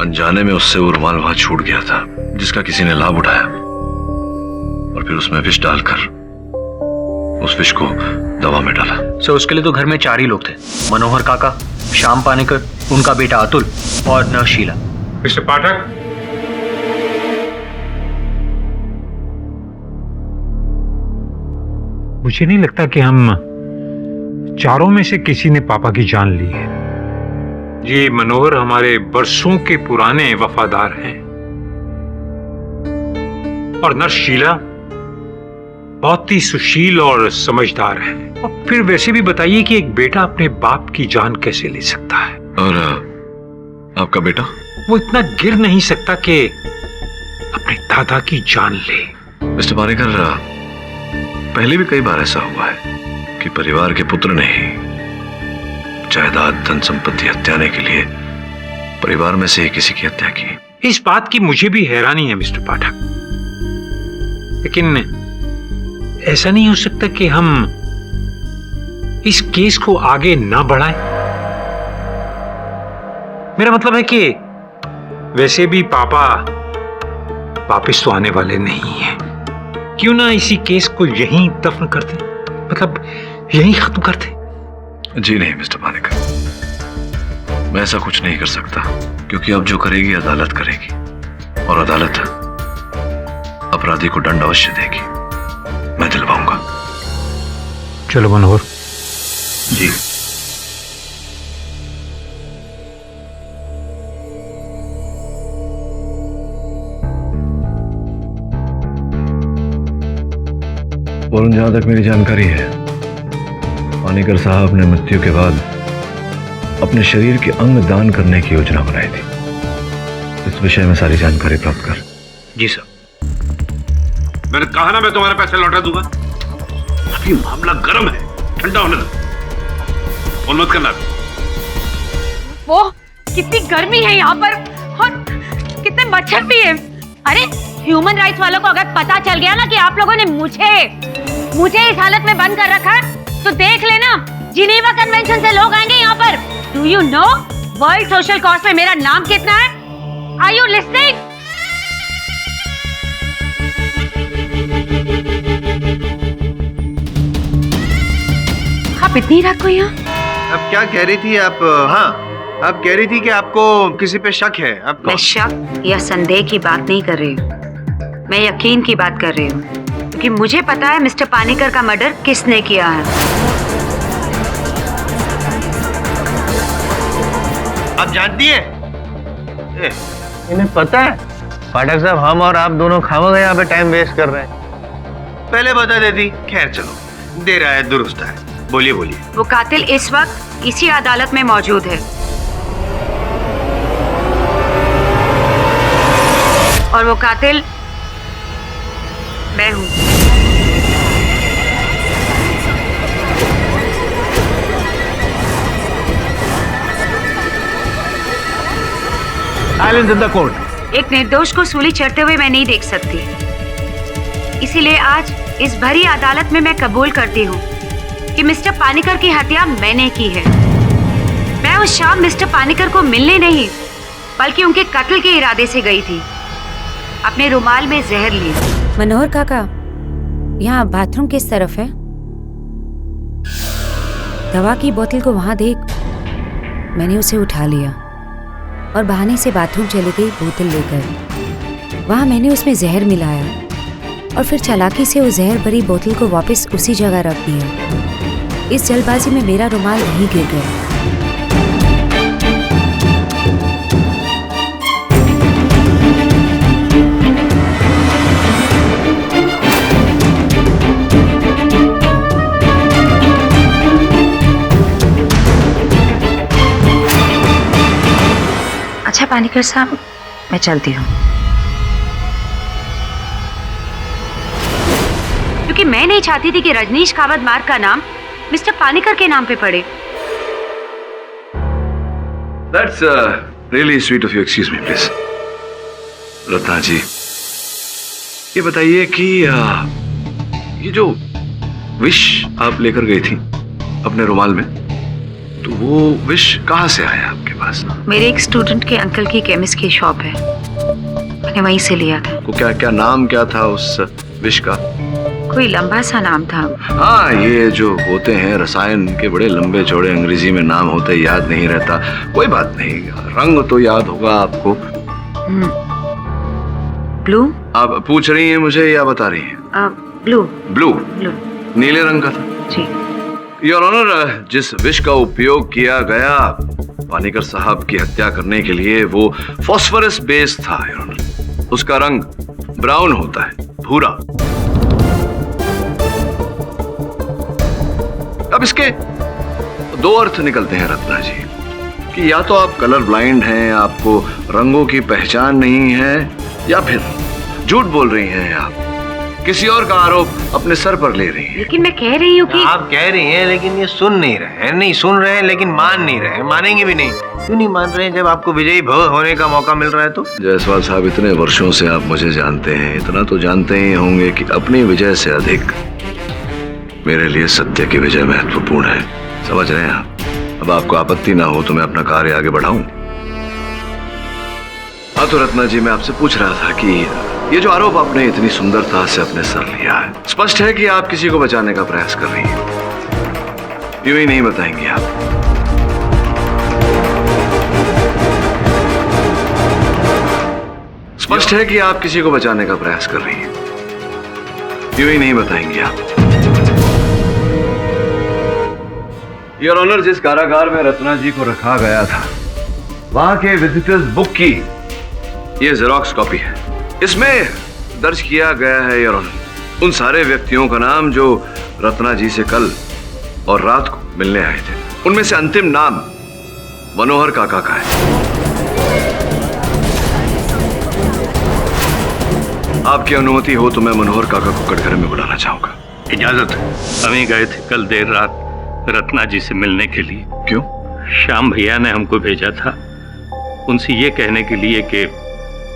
अनजाने में उससे वो रुमाल वहां छूट गया था, जिसका किसी ने लाभ उठाया और फिर उसमें विष डालकर उस विष को दवा में डाला। सर उसके लिए तो घर में 4 ही लोग थे, मनोहर काका, श्याम पानीकर, उनका बेटा अतुल और नर्स शीला। मिस्टर पाठक, मुझे नहीं लगता कि हम चारों में से किसी ने पापा की जान ली है। ये मनोहर हमारे बरसों के पुराने वफादार हैं और नर्स शीला बहुत ही सुशील और समझदार है। और फिर वैसे भी बताइए कि एक बेटा अपने बाप की जान कैसे ले सकता है? और आपका बेटा? वो इतना गिर नहीं सकता कि अपने दादा की जान ले। मिस्टर पानीकर, पहले भी कई बार ऐसा हुआ है कि परिवार के पुत्र ने ही जायदाद, धन संपत्ति हत्याने के लिए परिवार में से किसी की हत्या की। इस बात की मुझे भी हैरानी है मिस्टर पाठक, लेकिन ऐसा नहीं हो सकता कि हम इस केस को आगे ना बढ़ाएं। मेरा मतलब है कि वैसे भी पापा वापस तो आने वाले नहीं हैं। क्यों ना इसी केस को यहीं दफन कर दें, मतलब यहीं खत्म कर दें। जी नहीं मिस्टर पानीकर, मैं ऐसा कुछ नहीं कर सकता, क्योंकि अब जो करेगी अदालत करेगी और अदालत अपराधी को दंड अवश्य देगी। मैं दिलवाऊंगा। चलो मनोहर। जी। वरुण, जहां तक मेरी जानकारी है, पानीकर साहब ने मृत्यु के बाद अपने शरीर के अंग दान करने की योजना बनाई थी। इस विषय में सारी जानकारी प्राप्त कर। जी सर। मैंने कहा ना मैं तुम्हारे पैसे लौटा दूंगा। अभी मामला गर्म है, ठंडा होने दो। फोन मत करना। वो कितनी गर्मी है यहाँ पर और कितने मच्छर भी है। अरे ह्यूमन राइट्स वालों को अगर पता चल गया ना कि आप लोगों ने मुझे इस हालत में बंद कर रखा है, तो देख लेना जिनेवा कन्वेंशन से लोग आएंगे यहाँ पर। Do you know world social cause में मेरा नाम कितना है? Are you listening? आप इतनी रात को यहाँ? अब क्या कह रही थी आप? हाँ, आप कह रही थी कि आपको किसी पे शक है। आपको? मैं शक या संदेह की बात नहीं कर रही हूँ, मैं यकीन की बात कर रही हूँ, क्योंकि मुझे पता है मिस्टर पानीकर का मर्डर किसने किया है। आप जानती हैं? इन्हें पता है पाठक साहब, हम और आप दोनों खामोगे यहाँ पे टाइम वेस्ट कर रहे हैं। पहले बता देती। खैर चलो, दे रहा है दुरुस्त है। बोलिए बोलिए। वो कातिल इस वक्त इसी अदालत में मौजूद है और वो कातिल मैं हूं। Silence in the court. एक निर्दोष को सूली चढ़ते हुए मैं नहीं देख सकती, इसीलिए आज इस भरी अदालत में मैं कबूल करती हूँ कि मिस्टर पानीकर की हत्या मैंने की है। मैं उस शाम मिस्टर पानीकर को मिलने नहीं, बल्कि उनके कत्ल के इरादे से गई थी। अपने रुमाल में जहर लिए। मनोहर काका, यहाँ बाथरूम किस तरफ है? दवा की बोतल को वहां देख। मैंने उसे उठा लिया और बहाने से बाथरूम चली गई बोतल लेकर। वहां मैंने उसमें जहर मिलाया और फिर चालाकी से उस जहर भरी बोतल को वापस उसी जगह रख दिया। इस जल्दबाजी में मेरा रुमाल वहीं गिर गया। अच्छा पानीकर साहब, मैं चलती हूँ, क्योंकि मैं नहीं चाहती थी कि रजनीश कावत मार्ग का नाम मिस्टर पानीकर के नाम पे पड़े। That's uh, really sweet of you. Excuse me, please. Ratna जी, ये बताइए कि ये जो विश आप लेकर गई थी अपने रुमाल में, तो वो विश कहाँ से आया आपके पास? मेरे एक स्टूडेंट के अंकल की केमिस्ट की शॉप है, मैंने वहीं से लिया था। तो क्या नाम क्या था उस विश का? कोई लंबा सा नाम था। हाँ, ये जो होते हैं रसायन के बड़े लंबे चौड़े अंग्रेजी में नाम होते, याद नहीं रहता। कोई बात नहीं, रंग तो याद होगा आपको। ब्लू। आप पूछ रही हैं मुझे या बता रही हैं? ब्लू। ब्लू। ब्लू नीले रंग का था जी। योर ऑनर, जिस विष का उपयोग किया गया पानीकर साहब की हत्या करने के लिए वो फास्फोरस बेस था योर ऑनर। उसका रंग ब्राउन होता है, भूरा। अब इसके दो अर्थ निकलते हैं रत्ना जी, कि या तो आप कलर ब्लाइंड हैं, आपको रंगों की पहचान नहीं है, या फिर झूठ बोल रही हैं आप, किसी और का आरोप अपने सर पर ले रही हैं। लेकिन मैं कह रही हूँ कि आप कह रही हैं लेकिन ये सुन नहीं रहे हैं। नहीं सुन रहे हैं लेकिन मान नहीं रहे हैं, मानेंगे भी नहीं। क्यों नहीं मान रहे हैं जब आपको विजयी भव होने का मौका मिल रहा है तो? जायसवाल साहब, इतने वर्षों से आप मुझे जानते हैं, इतना तो जानते ही होंगे कि अपनी विजय से अधिक मेरे लिए सत्य की विजय महत्वपूर्ण है। समझ रहे हैं आप? अब आपको आपत्ति ना हो तो मैं अपना कार्य आगे बढ़ाऊं। हाँ तो रत्ना जी, मैं आपसे पूछ रहा था कि ये जो आरोप आपने इतनी सुंदरता से अपने सर लिया है, स्पष्ट है कि आप किसी को बचाने का प्रयास कर रही हैं। यूं ही नहीं बताएंगे आप? स्पष्ट है कि आप किसी को बचाने का प्रयास कर रही हैं। यूं ही नहीं बताएंगे आप? योर ऑनर, जिस कारागार में रत्ना जी को रखा गया था, वहां के विजिटर्स बुक की ये जेरॉक्स कॉपी है। इसमें दर्ज किया गया है योर ऑनर उन सारे व्यक्तियों का नाम जो रत्ना जी से कल और रात को मिलने आए थे। उनमें से अंतिम नाम मनोहर काका का है। आपकी अनुमति हो तो मैं मनोहर काका को कटघरे में बुलाना चाहूंगा। इजाजत है। हम ही गए थे कल देर रात रत्ना जी से मिलने के लिए। क्यों? श्याम भैया ने हमको भेजा था उनसे ये कहने के लिए कि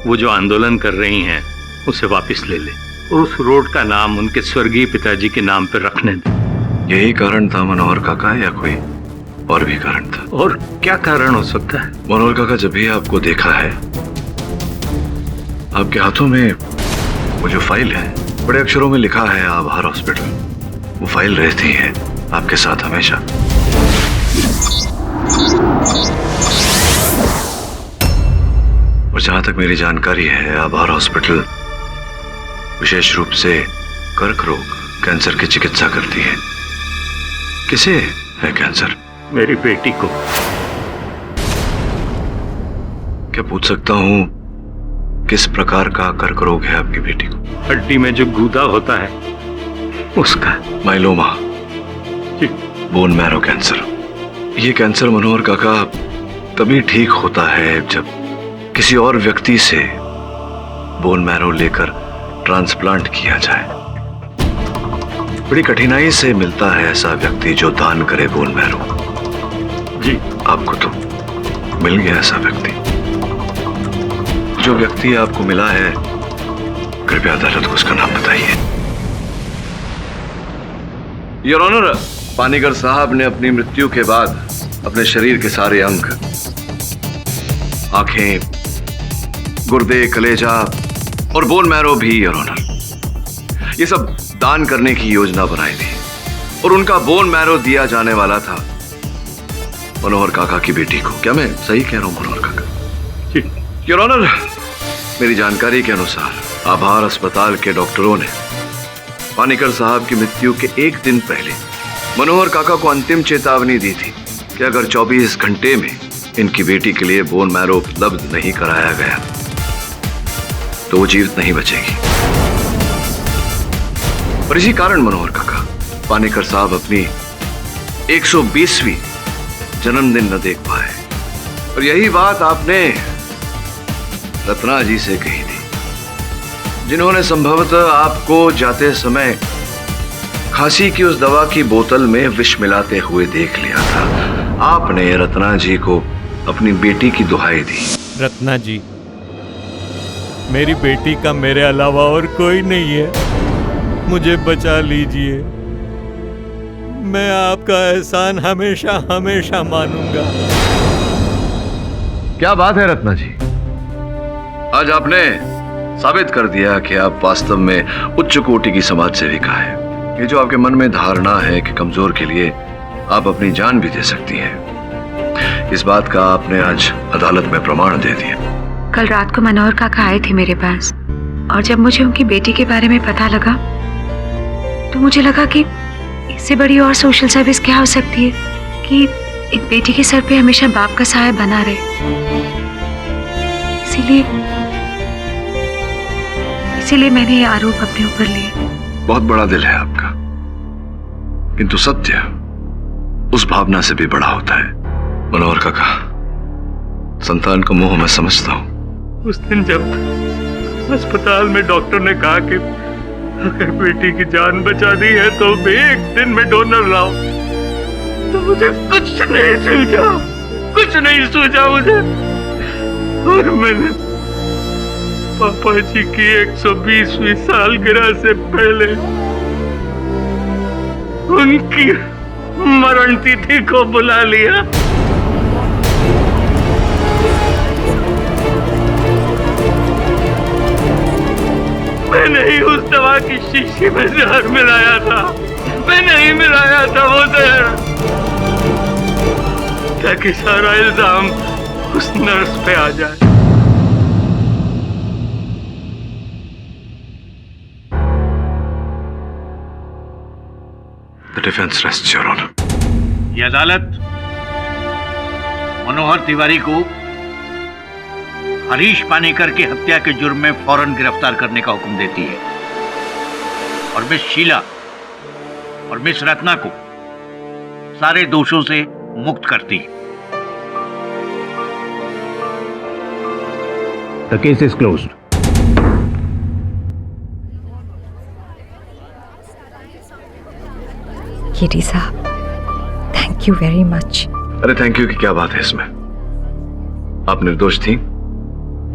वो जो आंदोलन कर रही हैं उसे वापस ले ले और उस रोड का नाम उनके स्वर्गीय पिताजी के नाम पर रखने दे। यही कारण था मनोहर काका, या कोई और भी कारण था? और क्या कारण हो सकता है? मनोहर काका, जब भी आपको देखा है, आपके हाथों में वो जो फाइल है, बड़े अक्षरों में लिखा है आभार हॉस्पिटल, वो फाइल रहती है आपके साथ हमेशा। और जहां तक मेरी जानकारी है, आभार हॉस्पिटल विशेष रूप से कर्क रोग, कैंसर की चिकित्सा करती है। किसे है कैंसर? मेरी बेटी को। क्या पूछ सकता हूं किस प्रकार का कर्क रोग है आपकी बेटी को? हड्डी में जो गूदा होता है उसका। Myeloma, bone marrow cancer. ये कैंसर मनोहर काका तभी ठीक होता है जब किसी और व्यक्ति से बोन मैरो लेकर ट्रांसप्लांट किया जाए। बड़ी कठिनाई से मिलता है ऐसा व्यक्ति जो दान करे बोन मैरो। जी, आपको तो मिल गया ऐसा व्यक्ति। जो व्यक्ति आपको मिला है, कृपया अदालत को उसका नाम बताइए। योर ऑनर, पानीकर साहब ने अपनी मृत्यु के बाद अपने शरीर के सारे अंग, आंखें, गुर्दे, कलेजा और बोन मैरो भी योर ऑनर, ये सब दान करने की योजना बनाई थी और उनका बोन मैरो दिया जाने वाला था मनोहर काका की बेटी को। क्या मैं सही कह रहा हूं मनोहर काका? योर ऑनर, मेरी जानकारी के अनुसार आभार अस्पताल के डॉक्टरों ने पानीकर साहब की मृत्यु के एक दिन पहले मनोहर काका को अंतिम चेतावनी दी थी कि अगर 24 घंटे में इनकी बेटी के लिए बोन मैरो उपलब्ध नहीं कराया गया तो वो जीवित नहीं बचेगी। और इसी कारण मनोहर काका, पानीकर साहब अपनी 120वीं जन्मदिन न देख पाए। और यही बात आपने रत्ना जी से कही थी, जिन्होंने संभवतः आपको जाते समय खांसी की उस दवा की बोतल में विष मिलाते हुए देख लिया था। आपने रत्ना जी को अपनी बेटी की दुहाई दी। रत्ना जी, मेरी बेटी का मेरे अलावा और कोई नहीं है, मुझे बचा लीजिए। मैं आपका एहसान हमेशा हमेशा मानूंगा। क्या बात है रत्ना जी, आज आपने साबित कर दिया कि आप वास्तव में उच्च कोटि की समाज सेविका है। ये जो आपके मन में धारणा है कि कमजोर के लिए आप अपनी जान भी दे सकती हैं, इस बात का आपने आज अदालत में प्रमाण दे दिया। कल रात को मनोहर काका आए थे मेरे पास, और जब मुझे उनकी बेटी के बारे में पता लगा तो मुझे लगा कि इससे बड़ी और सोशल सर्विस क्या हो सकती है कि एक बेटी के सर पे हमेशा बाप का साया बना रहे। इसीलिए मैंने ये आरोप अपने ऊपर लिया। बहुत बड़ा दिल है आपका, किंतु सत्य उस भावना से भी बड़ा होता है। मनोहर काका, संतान का मोह मैं समझता हूं। उस दिन जब अस्पताल में डॉक्टर ने कहा कि अगर बेटी की जान बचा दी है तो एक दिन में डोनर लाओ, तो मुझे कुछ नहीं सूझा मुझे। और मैंने पापा जी की 120वीं सालगिरह से पहले उनकी मरण तिथि को बुला लिया। मैंने ही उस दवा की शीशी में जहर मिलाया था, मैंने ही मिलाया था वो जहर, ताकि सारा इल्जाम उस नर्स पे आ जाए। The defense rests, Your Honor. ये अदालत मनोहर तिवारी को हरीश पानीकर की हत्या के जुर्म में फौरन गिरफ्तार करने का हुक्म देती है और मिस शीला और मिस रत्ना को सारे दोषों से मुक्त करती है। The case is closed. केटी साहब, थैंक यू वेरी मच। अरे थैंक यू की क्या बात है इसमें? आप निर्दोष थी,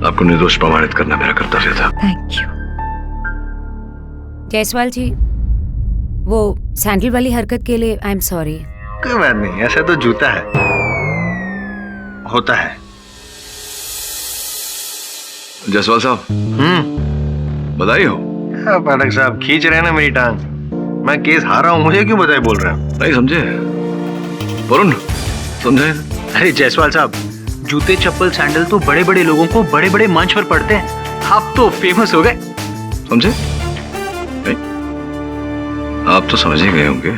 आपको निर्दोष प्रमाणित करना मेरा कर्तव्य था। Thank you. जायसवाल जी, वो सैंडल वाली हरकत के लिए आई एम सॉरी। कोई बात नहीं, ऐसा तो जूता है, होता है। जायसवाल साहब, बधाई हो। पाठक साहब खींच रहे हैं ना मेरी टांग, मैं केस हारा हूं, मुझे क्यों बधाई बोल रहे हैं? नहीं समझे वरुण, समझे? अरे जायसवाल साहब, जूते चप्पल सैंडल तो बड़े बड़े लोगों को बड़े बड़े मंच पर पड़ते हैं, आप तो फेमस हो गए। समझे? नहीं, आप तो समझ ही गए होंगे।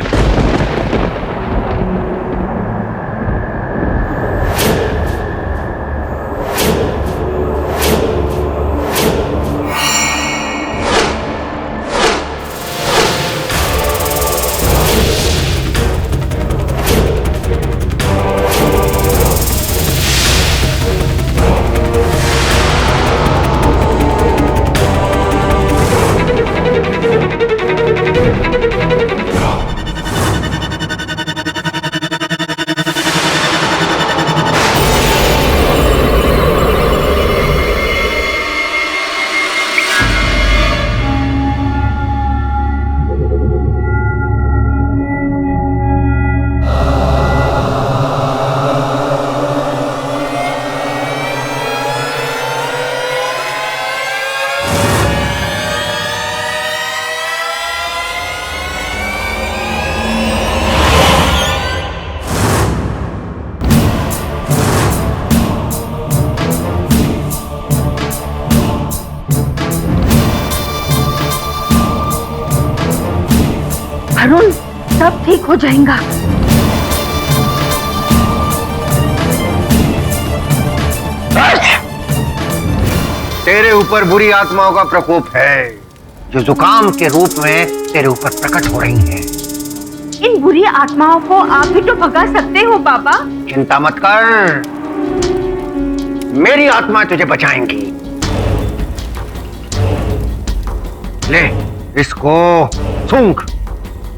अरुण, सब ठीक हो जाएगा। तेरे ऊपर बुरी आत्माओं का प्रकोप है, जो जुकाम के रूप में तेरे ऊपर प्रकट हो रही हैं। इन बुरी आत्माओं को आप ही तो भगा सकते हो बाबा। चिंता मत कर, मेरी आत्मा तुझे बचाएंगी। ले इसको सूंघ।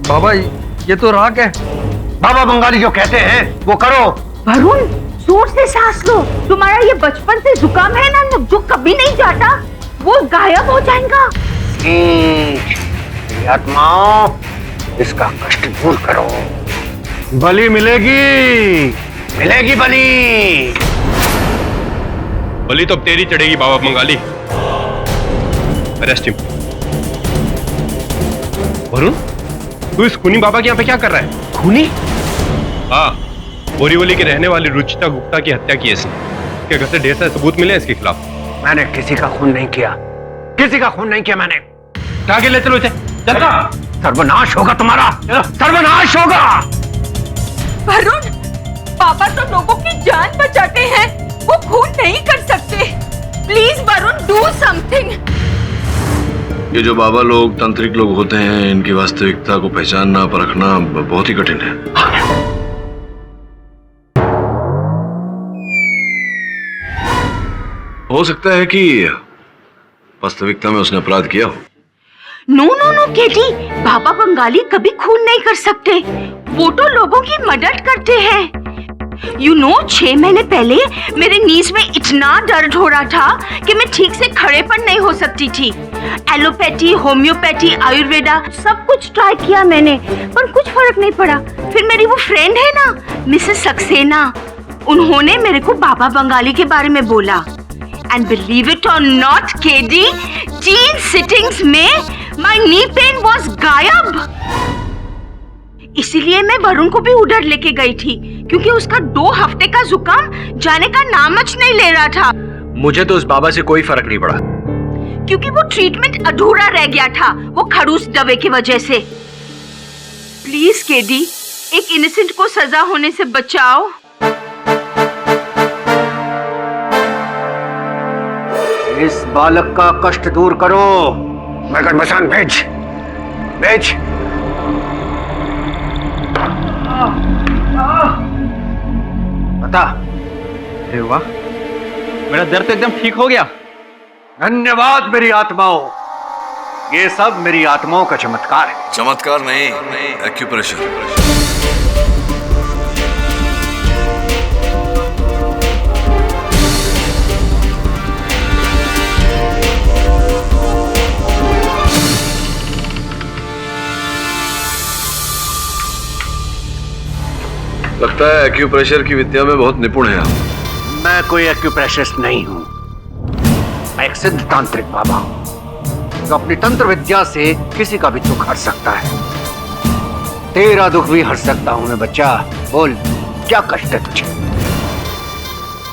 बाबा ये तो राख है। बाबा बंगाली जो कहते हैं वो करो। वरुण, जोर से सांस लो, तुम्हारा ये बचपन से जुकाम है ना, जो कभी नहीं जाता। वो गायब हो जाएगा। आत्माओं, इसका कष्ट दूर करो। बलि मिलेगी, मिलेगी बलि। बलि तो अब तेरी चढ़ेगी बाबा बंगाली। Arrest him. वरुण, तू इस खूनी बाबा के यहाँ पे क्या कर रहा है? खूनी? हाँ, बोरीवली के रहने वाली रुचिता गुप्ता की हत्या की है इसने। इसके घर से ढेर सारे सबूत मिले इसके खिलाफ। मैंने किसी का खून नहीं किया, किसी का खून नहीं किया मैंने। आगे ले चलो इसे। चलो। सर्वनाश होगा तुम्हारा, सर्वनाश होगा। वरुण, पापा तो लोगों की जान बचाते हैं, वो खून नहीं कर सकते। Please Varun, do something. ये जो बाबा लोग, तांत्रिक लोग होते हैं, इनकी वास्तविकता को पहचानना, परखना बहुत ही कठिन है। हो सकता है कि वास्तविकता में उसने अपराध किया हो। नो नो नो केटी, बाबा बंगाली कभी खून नहीं कर सकते। वो तो लोगों की मदद करते हैं। यू नो, 6 महीने पहले मेरे नीज में इतना दर्द हो रहा था कि मैं ठीक से खड़े पर नहीं हो सकती थी। एलोपैथी, होम्योपैथी, आयुर्वेदा सब कुछ ट्राई किया मैंने, पर कुछ फर्क नहीं पड़ा। फिर मेरी वो फ्रेंड है ना, मिसेस सक्सेना, उन्होंने मेरे को बाबा बंगाली के बारे में बोला। एंड बिलीव इट और नॉट केडी, 3 सिटिंग्स में माय नी पेन वाज गायब। इसीलिए मैं वरुण को भी उधर लेके गई थी, क्योंकि उसका 2 हफ्ते का जुकाम जाने का नामच नहीं ले रहा था। मुझे तो उस बाबा से कोई फर्क नहीं पड़ा, क्योंकि वो ट्रीटमेंट अधूरा रह गया था, वो खड़ूस दवे की वजह से। प्लीज केडी, एक इनोसेंट को सजा होने से बचाओ। इस बालक का कष्ट दूर करो। मगर मसान भेज, भेज। बता। अरे वाह, मेरा दर्द तो एकदम ठीक हो गया। धन्यवाद मेरी आत्माओं, ये सब मेरी आत्माओं का चमत्कार है। चमत्कार नहीं, एक्यूप्रेशर। लगता है एक्यूप्रेशर की विद्या में बहुत निपुण है आप। मैं कोई एक्यूप्रेशरिस्ट नहीं हूं, मैं एक सिद्ध तांत्रिक बाबा हूं जो अपनी तंत्र विद्या से किसी का भी दुख हर सकता है। तेरा दुख भी हर सकता हूं मैं। बच्चा बोल, क्या कष्ट है तुझे?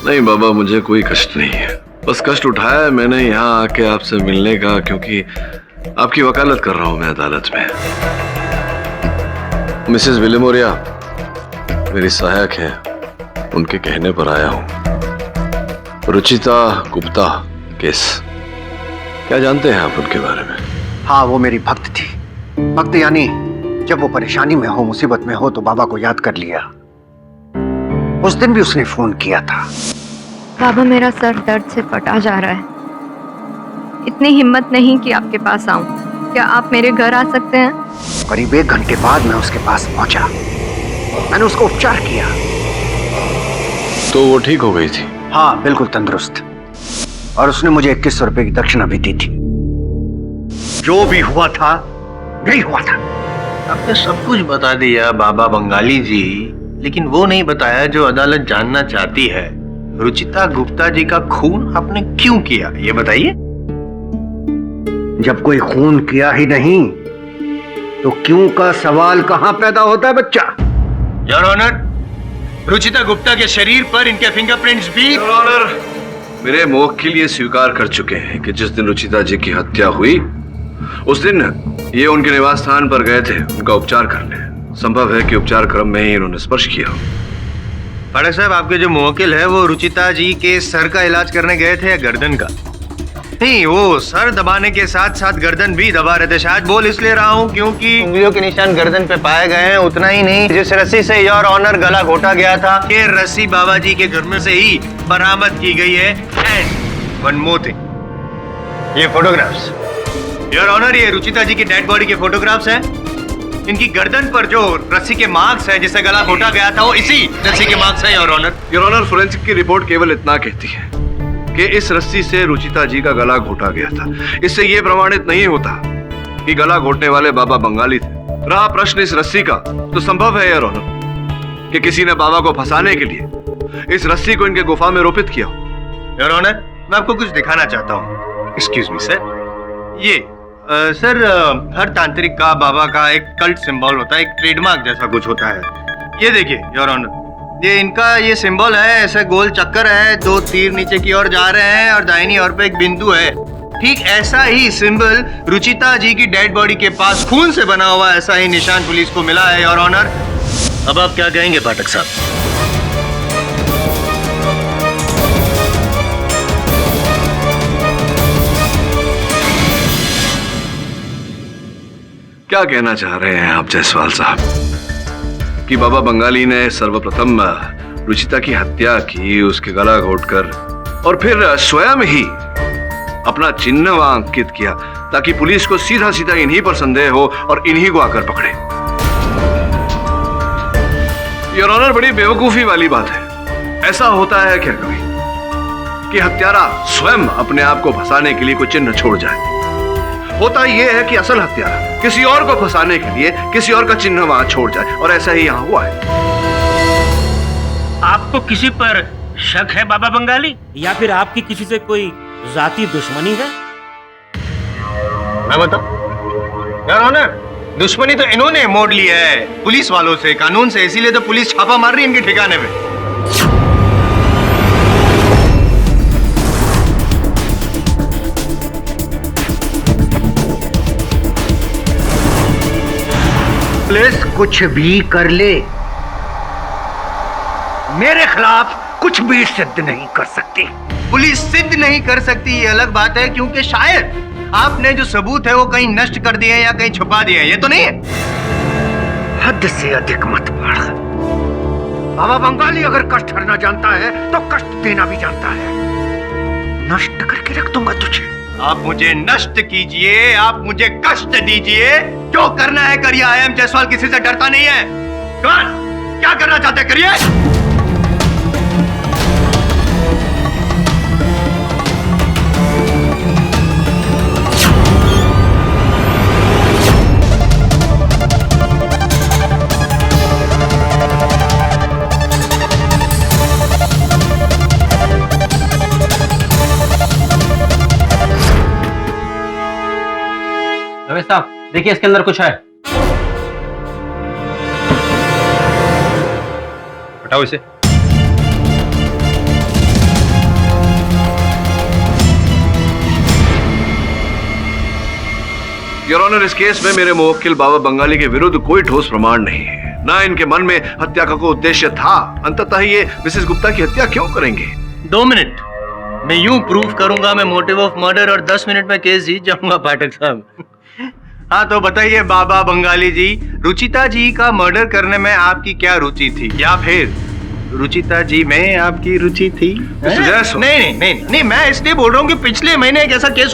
नहीं बाबा, मुझे कोई कष्ट नहीं है। बस कष्ट उठाया है मैंने यहाँ आके आपसे मिलने का, क्योंकि आपकी वकालत कर रहा हूं मैं अदालत में। मिसेस विलिमोरिया मेरी सहायक है, उनके कहने पर आया हूं। रुचिता गुप्ता केस, क्या जानते हैं आप उनके बारे में? हाँ, वो मेरी भक्त थी। भक्त यानी जब वो परेशानी में हो, मुसीबत में हो तो बाबा को याद कर लिया। उस दिन भी उसने फोन किया था। बाबा, मेरा सर दर्द से फटा जा रहा है। इतनी हिम्मत नहीं कि आपके पास आऊं। क्या आप मेरे घर आ सकते हैं? करीब 1 घंटे बाद मैं उसके पास पहुंचा। मैंने उसको उपचार किया तो वो ठीक हो गई थी? हाँ, बिल्कुल तंदुरुस्त। और उसने मुझे 2100 रुपए की दक्षिणा भी दी थी। जो भी हुआ था यही हुआ था। आपने सब कुछ बता दिया बाबा बंगाली जी, लेकिन वो नहीं बताया जो अदालत जानना चाहती है। रुचिता गुप्ता जी का खून आपने क्यों किया, ये बताइए। जब कोई खून किया ही नहीं तो क्यों का सवाल कहां पैदा होता है बच्चा? योर ऑनर, रुचिता गुप्ता के शरीर पर इनके फिंगरप्रिंट्स भी। योर ऑनर, मेरे मौके ये स्वीकार कर चुके हैं कि जिस दिन रुचिता जी की हत्या हुई उस दिन ये उनके निवास स्थान पर गए थे उनका उपचार करने। संभव है कि उपचार क्रम में ही इन्होंने स्पर्श किया। फाड़क साहब, आपके जो मुवक्किल है वो रुचिता जी के सर का इलाज करने गए थे या गर्दन का? नहीं, वो सर दबाने के साथ साथ गर्दन भी दबा रहे थे। शायद बोल इसलिए रहा हूँ क्योंकि उंगलियों के निशान गर्दन पे पाए गए हैं। उतना ही नहीं, जिस रस्सी से योर ऑनर गला घोटा गया था, ये रस्सी बाबा जी के घर में से ही बरामद की गई है। एंड वन मोर थिंग, ये फोटोग्राफ्स योर ऑनर, ये रुचिता जी की डेड बॉडी के फोटोग्राफ्स हैं। इनकी गर्दन पर जो रस्सी के मार्क्स हैं जिससे गला घोटा गया था, वो इसी रस्सी के मार्क्स हैं your honour. Your honour, forensic की रिपोर्ट केवल इतना कहती है कि इस रस्सी से रुचिता जी का गला घोटा गया था। इससे यह प्रमाणित नहीं होता कि गला घोटने वाले बाबा बंगाली थे। रहा प्रश्न इस रस्सी का, तो संभव है योर ऑनर कि किसी ने बाबा को फंसाने के लिए इस रस्सी को इनके गुफा में रोपित किया हो। योर ऑनर, मैं आपको कुछ दिखाना चाहता हूँ। Excuse me sir. ये सर हर तांत्रिक का बाबा का एक कल्ट सिंबल होता है, एक ट्रेडमार्क जैसा कुछ होता है। ये देखिए योर ऑनर, ये इनका ये सिंबल है, ऐसे गोल चक्कर है, 2 तीर नीचे की ओर जा रहे हैं और दाहिनी ओर पे एक बिंदु है। ठीक ऐसा ही सिंबल रुचिता जी की डेड बॉडी के पास खून से बना हुआ ऐसा ही निशान पुलिस को मिला है योर ऑनर। अब आप क्या कहेंगे पाठक साहब? क्या कहना चाह रहे हैं आप जायसवाल साहब कि बाबा बंगाली ने सर्वप्रथम रुचिता की हत्या की, उसके गला घोटकर और फिर स्वयं ही अपना चिन्ह वहां अंकित किया ताकि पुलिस को सीधा सीधा इन्हीं पर संदेह हो और इन्हीं को आकर पकड़े। योर ऑनर, बड़ी बेवकूफी वाली बात है। ऐसा होता है क्या कभी कि हत्यारा स्वयं अपने आप को फंसाने के लिए कोई चिन्ह छोड़ जाए? होता यह है कि असल हत्यारा किसी और को फंसाने के लिए किसी और का चिन्ह वहां छोड़ जाए, और ऐसा ही यहां हुआ है। आपको किसी पर शक है बाबा बंगाली, या फिर आपकी किसी से कोई जाती दुश्मनी है? मैं बताऊं योर ऑनर, दुश्मनी तो इन्होंने मोड़ ली है पुलिस वालों से, कानून से, इसीलिए तो पुलिस छापा मार रही है इनके ठिकाने पे। पुलिस कुछ भी कर ले, मेरे खिलाफ कुछ भी सिद्ध नहीं कर सकती। पुलिस सिद्ध नहीं कर सकती ये अलग बात है, क्योंकि शायद आपने जो सबूत है वो कहीं नष्ट कर दिए या कहीं छुपा दिए, ये तो नहीं है? हद से अधिक मत बढ़। बाबा बंगाली अगर कष्ट हरना जानता है तो कष्ट देना भी जानता है। नष्ट करके रख दूंगा तुझे। आप मुझे नष्ट कीजिए, आप मुझे कष्ट दीजिए, जो करना है करिए। आई एम जायसवाल किसी से डरता नहीं है। कौन क्या करना चाहते हैं करिए। रमेश साहब, देखिए इसके अंदर कुछ है। हटाओ इसे। योर ऑनर, इस केस में मेरे मुवक्किल बाबा बंगाली के विरुद्ध कोई ठोस प्रमाण नहीं है। ना इनके मन में हत्या का कोई उद्देश्य था। अंततः ये मिसेस गुप्ता की हत्या क्यों करेंगे? 2 मिनट, मैं यूं प्रूफ करूंगा मैं मोटिव ऑफ मर्डर, और 10 मिनट में केस जीत जाऊंगा पाठक साहब। हाँ तो बताइए बाबा बंगाली जी, रुचिता जी का मर्डर करने में आपकी क्या रुचि थी, या फिर रुचिता जी में आपकी रुचि थी? नहीं, मैं इसलिए बोल रहा हूँ कि पिछले महीने एक ऐसा केस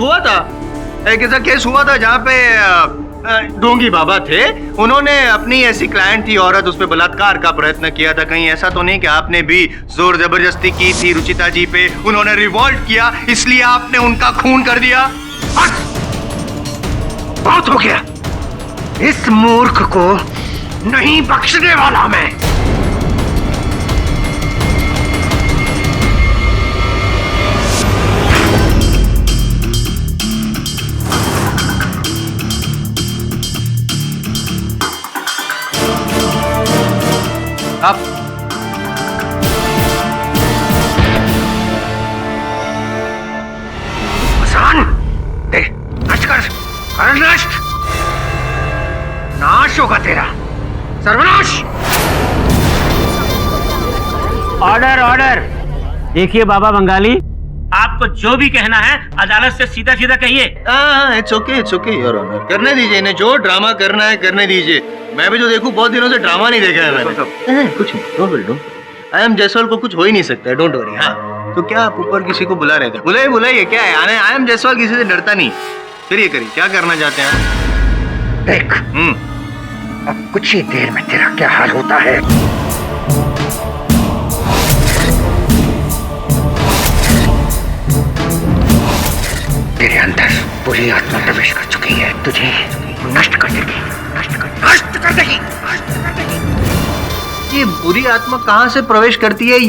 हुआ था जहाँ पे ढोंगी बाबा थे। उन्होंने अपनी ऐसी क्लाइंट थी औरत, उस पर बलात्कार का प्रयत्न किया था। कहीं ऐसा तो नहीं कि आपने भी जोर जबरदस्ती की थी रुचिता जी पे, उन्होंने रिवॉल्ट किया इसलिए आपने उनका खून कर दिया? बहुत हो गया, इस मूर्ख को नहीं बख्शने वाला मैं। आप आसान दे, नष्ट कर नष्ट, नाश होगा तेरा, सर्वनाश। ऑर्डर। देखिए बाबा बंगाली, आपको जो भी कहना है अदालत से सीधा सीधा कहिए। इट्स ओके योर ऑनर, करने दीजिए इन्हें, जो ड्रामा करना है करने दीजिए। मैं भी जो देखूं, बहुत दिनों से ड्रामा नहीं देखा है मैंने। कुछ नहीं, don't worry, I am Jaiswal को कुछ हो ही नहीं सकता, डोंट वरी। हाँ तो क्या आप ऊपर किसी को बुला रहे थे? बुलाइए, क्या है? आई एम जायसवाल किसी से डरता नहीं। करिए, क्या करना चाहते हैं? देख, अब कुछ ही देर में तेरा क्या हाल होता है। तेरे अंदर बुरी आत्मा प्रवेश कर चुकी है, तुझे नष्ट कर देगी, नष्ट कर देगी। ये बुरी आत्मा कहाँ से प्रवेश करती है?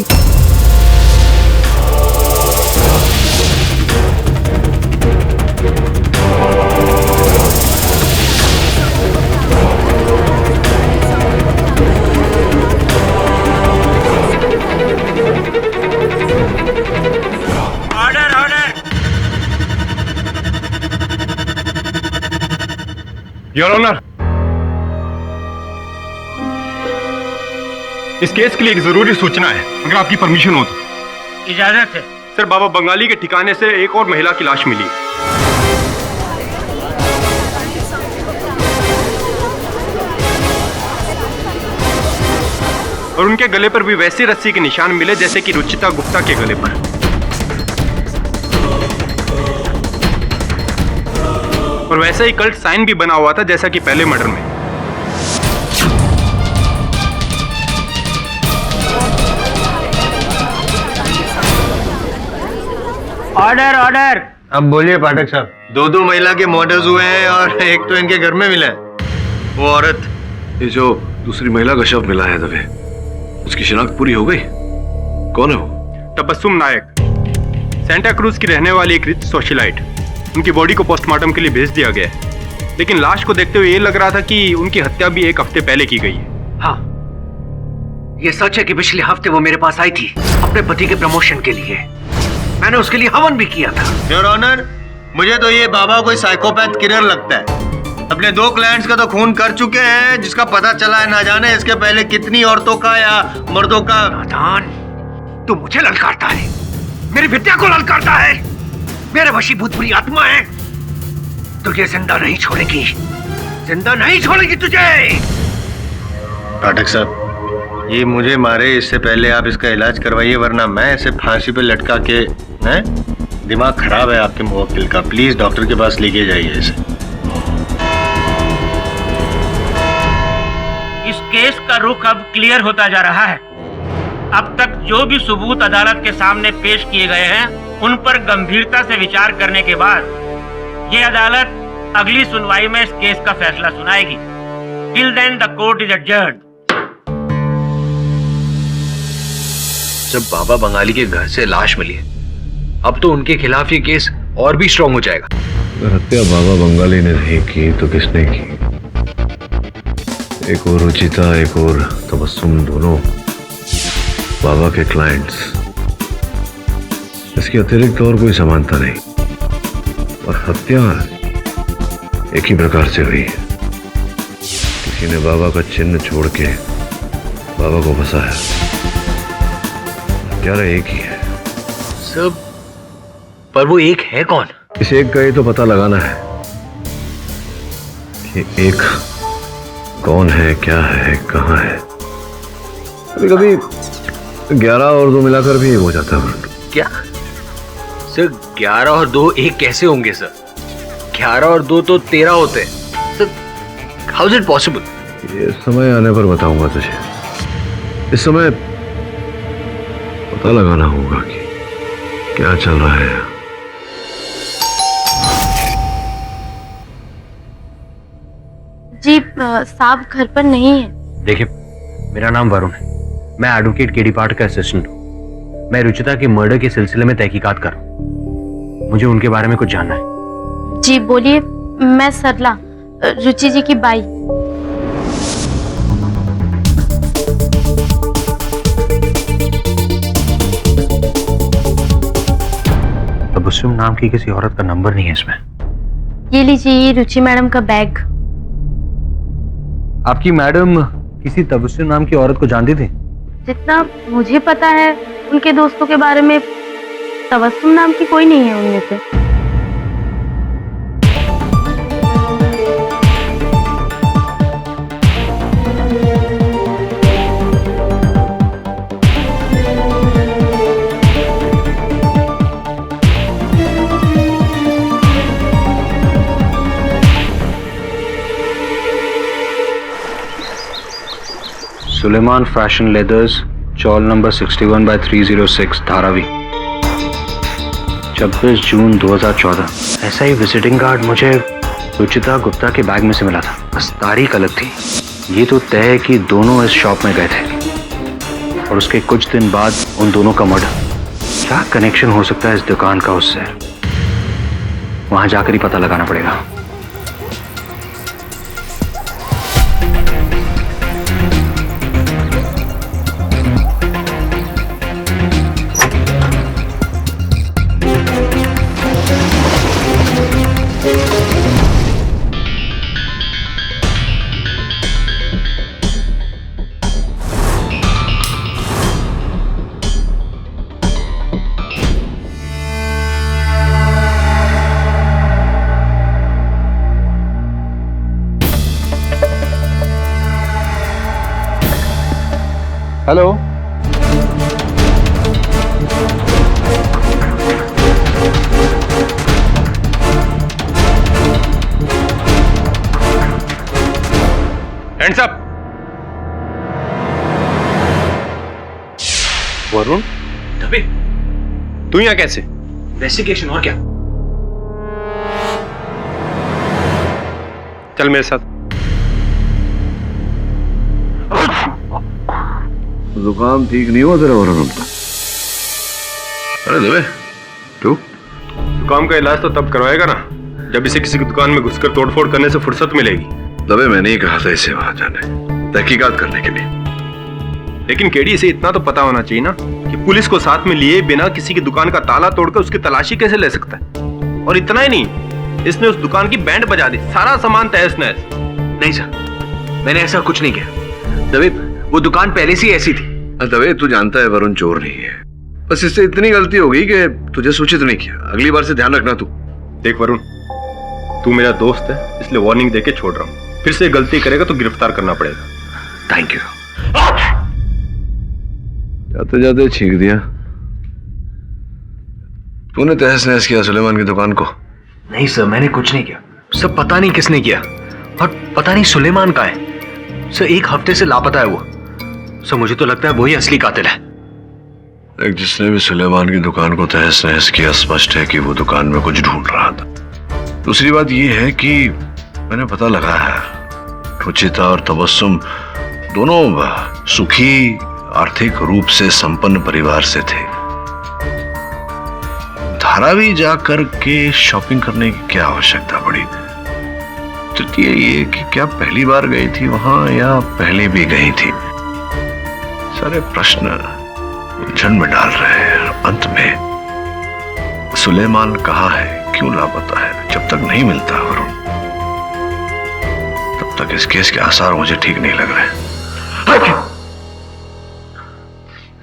Order order. योर ऑनर, इस केस के लिए एक जरूरी सूचना है, अगर आपकी परमिशन हो तो। इजाजत है। सर, बाबा बंगाली के ठिकाने से एक और महिला की लाश मिली। और उनके गले पर भी वैसी रस्सी के निशान मिले जैसे कि रुचिता गुप्ता के गले पर। और वैसा ही कल्ट साइन भी बना हुआ था जैसा कि पहले मर्डर में। Order order. अब बोलिए पाठक साहब। दो महिला के मर्डर्स हुए हैं और एक तो इनके घर में मिला है। वो औरत, ये जो दूसरी महिला का शव मिला है दबे, उसकी शिनाख्त पूरी हो गई? कौन है वो? तबस्सुम नायक, सेंटा क्रूज की रहने वाली एक रिच सोशलाइट। उनकी बॉडी को पोस्टमार्टम के लिए भेज दिया गया है, लेकिन लाश को देखते हुए ये लग रहा था कि उनकी हत्या भी एक हफ्ते पहले की गई है। हाँ, ये सच है कि पिछले हफ्ते वो मेरे पास आई थी अपने पति के प्रमोशन के लिए। मैंने उसके लिए हवन भी किया था। योर ऑनर, मुझे तो ये बाबा कोई साइकोपैथ किलर लगता है। अपने 2 क्लाइंट्स का तो खून कर चुके हैं, जिसका पता चला है ना जाने इसके पहले कितनी औरतों का या मर्दों का। नादान, तू मुझे ललकारता है, मेरी विद्या को ललकारता है। मेरे वशीभूत बुरी आत्मा है, तुझे जिंदा नहीं छोड़ेगी, जिंदा नहीं छोड़ेगी तुझे। पाठक साहब, ये मुझे मारे इससे पहले आप इसका इलाज करवाइए, वरना मैं इसे फांसी पे लटका के। हैं? दिमाग खराब है आपके मुवक्किल का, प्लीज डॉक्टर के पास लेके जाइए इसे। इस केस का रुख अब क्लियर होता जा रहा है। अब तक जो भी सबूत अदालत के सामने पेश किए गए हैं, उन पर गंभीरता से विचार करने के बाद ये अदालत अगली सुनवाई में इस केस का फैसला सुनाएगी। Till then the court is adjourned. जब बाबा बंगाली के घर से लाश मिली है, अब तो उनके खिलाफ ये केस और भी स्ट्रॉन्ग हो जाएगा। अगर हत्या बाबा बंगाली ने नहीं की तो किसने की? एक और रुचिता, एक और तबस्सुम, दोनों बाबा के क्लाइंट्स। इसके अतिरिक्त और कोई समानता नहीं। और हत्या एक ही प्रकार से हुई है। किसी ने बाबा का चिन्ह छोड़ के बाबा को फंसाया। हत्यारा एक ही है। सब, पर वो एक है कौन? इस एक का ही तो पता लगाना है कि एक कौन है, क्या है, कहाँ है। कभी कभी 11 और 2 मिलाकर भी एक हो जाता है। क्या सर, 11 और 2 एक कैसे होंगे सर? 11 और 2 तो 13 होते हैं sir. How is it possible? ये समय आने पर बताऊंगा तुझे। इस समय पता लगाना होगा कि क्या चल रहा है। जी साहब घर पर नहीं है। देखिए, मेरा नाम वरुण है, मैं एडवोकेट केडी पाठ का असिस्टेंट हूँ। मैं रुचिता के मर्डर के सिलसिले में तहकीकात कर रहा हूँ। मुझे उनके बारे में कुछ जानना है। जी बोलिए। मैं सरला, रुचि जी की बाई। तबस्सुम नाम की किसी औरत का नंबर नहीं है इसमें। ये लीजिए, ये रुचि मैडम का बैग। आपकी मैडम किसी तबस्सुम नाम की औरत को जानती थी? जितना मुझे पता है उनके दोस्तों के बारे में, तबस्सुम नाम की कोई नहीं है उनमें से। सुलेमान फैशन लेदर्स, चौल नंबर 61/306, धारावी। 26 जून 2014। ऐसा ही विजिटिंग कार्ड मुझे रुचिता गुप्ता के बैग में से मिला था, बस तारीख अलग थी। ये तो तय है कि दोनों इस शॉप में गए थे और उसके कुछ दिन बाद उन दोनों का मर्डर। क्या कनेक्शन हो सकता है इस दुकान का उससे? वहां जाकर ही पता लगाना पड़ेगा। Hello, hands up. वरुण, दबे, तू यहाँ कैसे? इन्वेस्टिगेशन और क्या? चल मेरे साथ। जुकाम ठीक नहीं हुआ तेरा वरुण का? अरे दबे, तू जुकाम का इलाज तो तब करवाएगा ना जब इसे किसी की दुकान में घुसकर तोड़फोड़ करने से फुर्सत मिलेगी। दबे, मैंने ही कहा था इसे वहां जाने, तहकीकात करने के लिए। लेकिन केडी, इसे इतना तो पता होना चाहिए ना कि पुलिस को साथ में लिए बिना किसी की दुकान का ताला तोड़कर उसकी तलाशी कैसे ले सकता है। और इतना ही नहीं, इसने उस दुकान की बैंड बजा दी, सारा सामान तहस नहस। नहीं सर, मैंने ऐसा कुछ नहीं किया। दबे, वो दुकान पहले से ही ऐसी थी। दबे, तू जानता है वरुण चोर नहीं है, बस इससे इतनी गलती हो गई कि तुझे सूचित नहीं किया। अगली बार से ध्यान रखना तू। देख वरुण, तू मेरा दोस्त है, इसलिए वार्निंग देके छोड़ रहा हूँ। फिर से गलती करेगा तो गिरफ्तार करना पड़ेगा। Thank you. जाते जाते छींक दिया। तूने तहस नहस किया सुलेमान की दुकान को? नहीं सर, मैंने कुछ नहीं किया। सब पता नहीं किसने किया, और पता नहीं सुलेमान कहाँ है। सर, 1 हफ्ते से लापता है वो। सर, मुझे तो लगता है वही असली कातिल है। एक जिसने भी सुलेमान की दुकान को तहस नहस किया, स्पष्ट है कि वो दुकान में कुछ ढूंढ रहा था। दूसरी बात यह है कि मैंने पता लगाया है, रुचिता और तबस्सुम दोनों सुखी, आर्थिक रूप से संपन्न परिवार से थे। धारावी जाकर के शॉपिंग करने की क्या आवश्यकता पड़ी? तृतीय ये कि क्या पहली बार गई थी वहां या पहले भी गई थी? सारे प्रश्न उलझन में डाल रहे हैं। अंत में सुलेमान कहाँ है, क्यों लापता है, जब तक नहीं मिलता वरुण, तब तक इस केस के आसार मुझे ठीक नहीं लग रहे।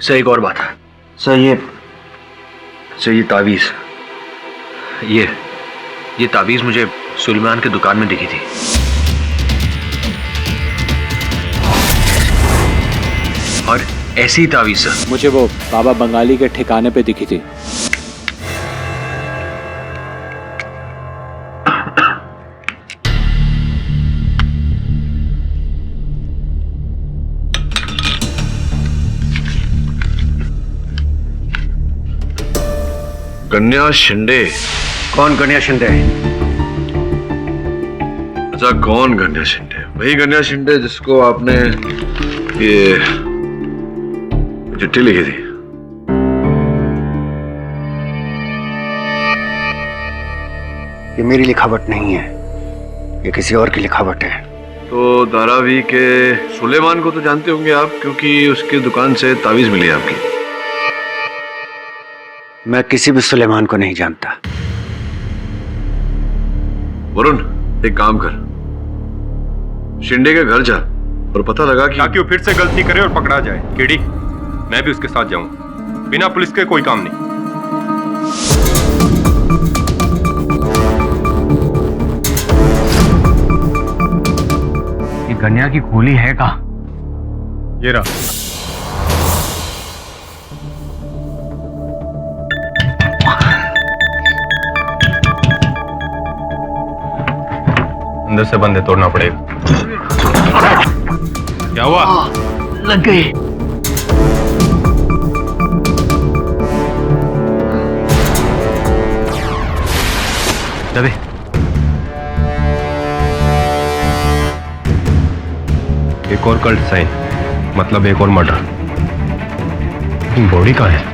सर, एक और बात है सर, ये तावीज, ये तावीज मुझे सुलेमान की दुकान में दिखी थी। और ऐसी तावीज सर मुझे वो बाबा बंगाली के ठिकाने पे दिखी थी। गन्या शिंदे? कौन गन्या शिंदे? अच्छा, कौन गन्या शिंदे? वही गन्या शिंदे जिसको आपने ये चिट्ठी लिखी थी। ये मेरी लिखावट नहीं है, ये किसी और की लिखावट है। तो धारावी के सुलेमान को तो जानते होंगे आप, क्योंकि उसकी दुकान से तावीज मिली आपकी। मैं किसी भी सुलेमान को नहीं जानता। वरुण, एक काम कर, शिंदे के घर जा और पता लगा कि ताकि वो फिर से गलती करे और पकड़ा जाए। केडी, मैं भी उसके साथ जाऊंगा। बिना पुलिस के कोई काम नहीं। ये गन्या की गोली है कहाँ? ये रहा। अंदर से बंदे तोड़ना पड़ेगा। क्या हुआ? लग गए। दबे। एक और कल्ट साइन, मतलब एक और मर्डर। बॉडी कहाँ है?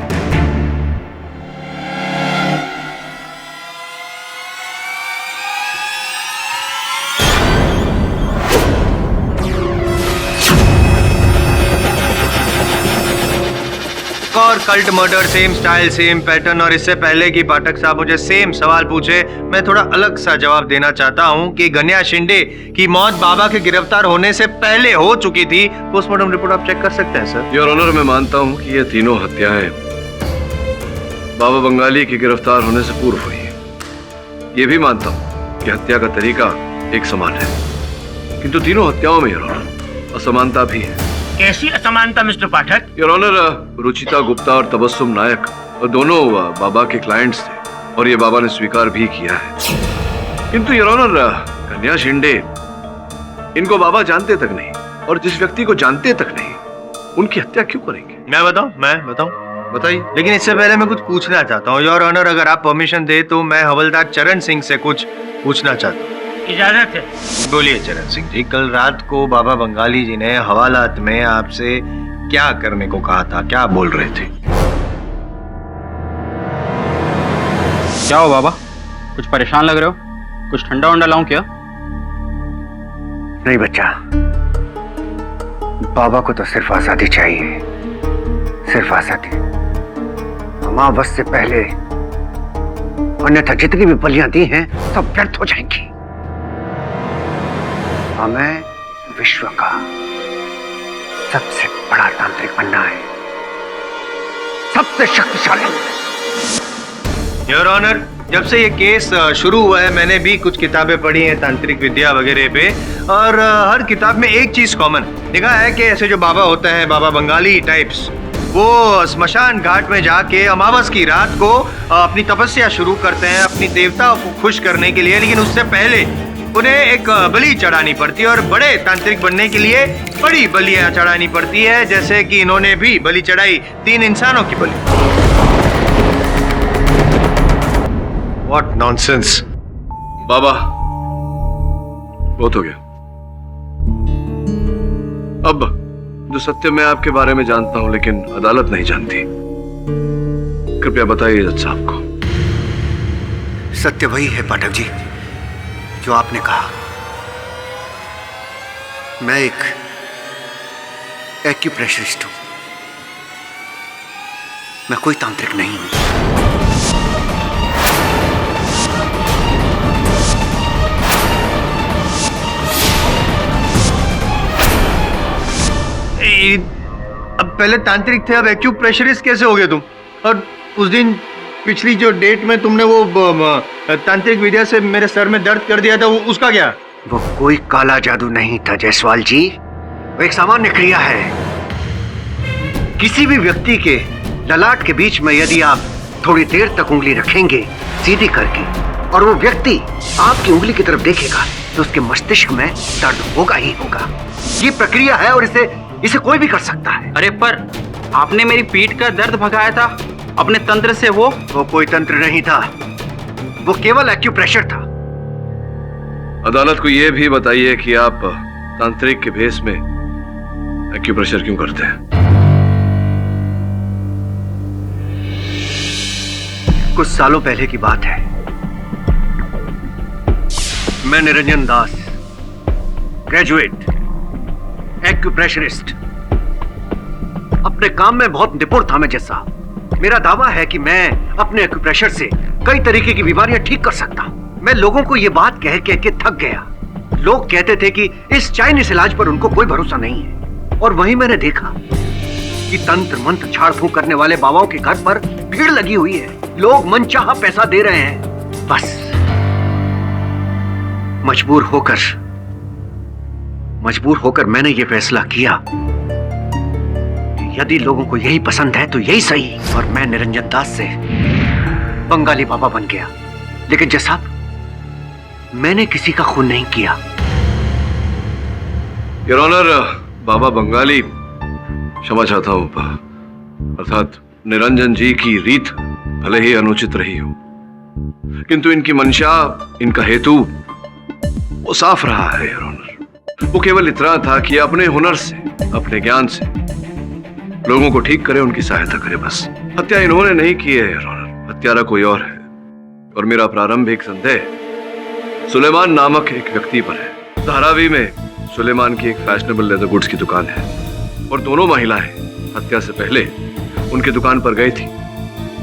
और cult murder, same style, same pattern. और इससे पहले कि पाठक साहब मुझे सेम सवाल पूछे, मैं थोड़ा अलग सा जवाब देना चाहता हूं कि गन्या शिंदे की मौत बाबा के गिरफ्तार होने से पहले हो चुकी थी। पोस्टमार्टम रिपोर्ट आप चेक कर सकते हैं सर। योर ऑनर, मैं मानता हूं कि ये तीनों हत्याएं बाबा बंगाली के गिरफ्तार होने से पूर्व हुई है। ये भी मानता हूं कि हत्या का तरीका एक समान है, किंतु तीनों हत्याओं में योर ऑनर असमानता भी है। कैसी असमानता mister Pathak? Your honour, Ruchita Gupta और तबस्सुम नायक दोनों बाबा के क्लाइंट्स थे और ये बाबा ने स्वीकार भी किया है। किंतु योर ऑनर, गन्या शिंदे, इनको बाबा जानते तक नहीं, और जिस व्यक्ति को जानते तक नहीं उनकी हत्या क्यों करेंगे? मैं बताऊं? बताइए। लेकिन इससे पहले मैं कुछ पूछना चाहता हूँ योर ऑनर, अगर आप परमिशन दे तो मैं हवलदार चरण सिंह से कुछ पूछना चाहता हूँ। इजाजत है। बोलिए चरण सिंह जी, कल रात को बाबा बंगाली जी ने हवालात में आपसे क्या करने को कहा था, क्या बोल रहे थे? क्या हो बाबा, कुछ परेशान लग रहे हो? कुछ ठंडा वंडा लाऊं क्या? नहीं बच्चा, बाबा को तो सिर्फ आजादी चाहिए, सिर्फ आजादी। अमावस से पहले, अन्यथा जितनी भी बलियां दी हैं सब व्यर्थ हो जाएंगी। हमें विश्व का सबसे बड़ा तांत्रिक बनना है, सबसे शक्तिशाली। योर ऑनर, जब से ये केस शुरू हुआ है मैंने भी कुछ किताबें पढ़ी हैं तांत्रिक विद्या वगैरह पे, और हर किताब में एक चीज कॉमन देखा है कि ऐसे जो बाबा होते हैं, बाबा बंगाली टाइप्स, वो स्मशान घाट में जाके अमावस की रात को अपनी तपस्या शुरू करते हैं अपनी देवताओं को खुश करने के लिए। लेकिन उससे पहले उन्हें एक बलि चढ़ानी पड़ती है, और बड़े तांत्रिक बनने के लिए बड़ी बलियां चढ़ानी पड़ती है, जैसे कि इन्होंने भी बलि चढ़ाई 3 इंसानों की बलि। What nonsense! बाबा, बहुत हो गया। अब जो सत्य मैं आपके बारे में जानता हूं लेकिन अदालत नहीं जानती, कृपया बताइए जज साहब को। सत्य वही है पाठक जी जो आपने कहा। मैं एक एक्यूप्रेशरिस्ट हूं, मैं कोई तांत्रिक नहीं हूं। अब पहले तांत्रिक थे, अब एक्यूप्रेशरिस्ट कैसे हो गए तुम? और उस दिन पिछली जो डेट में तुमने वो तांत्रिक विद्या से मेरे सर में दर्द कर दिया था, उसका क्या? वो कोई काला जादू नहीं था जायसवाल जी, वो एक सामान्य क्रिया है। किसी भी व्यक्ति के ललाट के बीच में यदि आप थोड़ी देर तक उंगली रखेंगे सीधी करके, और वो व्यक्ति आपकी उंगली की तरफ देखेगा, तो उसके मस्तिष्क में दर्द होगा ही होगा। ये प्रक्रिया है और इसे कोई भी कर सकता है। अरे पर आपने मेरी पीठ का दर्द भगाया था अपने तंत्र से। वो कोई तंत्र नहीं था, वो केवल एक्यूप्रेशर था। अदालत को यह भी बताइए कि आप तांत्रिक के भेष में एक्यूप्रेशर क्यों करते हैं? कुछ सालों पहले की बात है। मैं निरंजन दास, ग्रेजुएट एक्यूप्रेशरिस्ट, अपने काम में बहुत निपुण था मैं जैसा। मेरा दावा है कि मैं अपने एक्यूप्रेशर से कई तरीके की बीमारियां ठीक कर सकता हूं। मैं लोगों को यह बात कह के थक गया। लोग कहते थे कि इस चाइनीज इलाज पर उनको कोई भरोसा नहीं है, और वहीं मैंने देखा कि तंत्र मंत्र झाड़ फूंक करने वाले बाबाओं के घर पर भीड़ लगी हुई है। लोग मनचाहा पैसा दे रहे हैं। बस मजबूर होकर मैंने ये फैसला किया कि यदि लोगों को यही पसंद है तो यही सही, और मैं निरंजन दास से बंगाली बाबा बन गया। लेकिन जज साहब, मैंने किसी का खून नहीं किया। योर ऑनर, बाबा बंगाली, क्षमा चाहता हूं, अर्थात निरंजन जी की रीत भले ही अनुचित रही हो, किंतु इनकी मंशा, इनका हेतु वो साफ रहा है योर ऑनर। वो केवल इतना था कि अपने हुनर से, अपने ज्ञान से लोगों को ठीक करे, उनकी सहायता करे, बस। हत्या इन्होंने नहीं की है योर ऑनर, हत्यारा कोई और है। और मेरा प्रारंभिक संदेह सुलेमान नामक एक व्यक्ति पर है। धारावी में सुलेमान की एक फैशनेबल लेदर गुड्स की दुकान है और दोनों महिलाएं हत्या से पहले उनकी दुकान पर गई थी,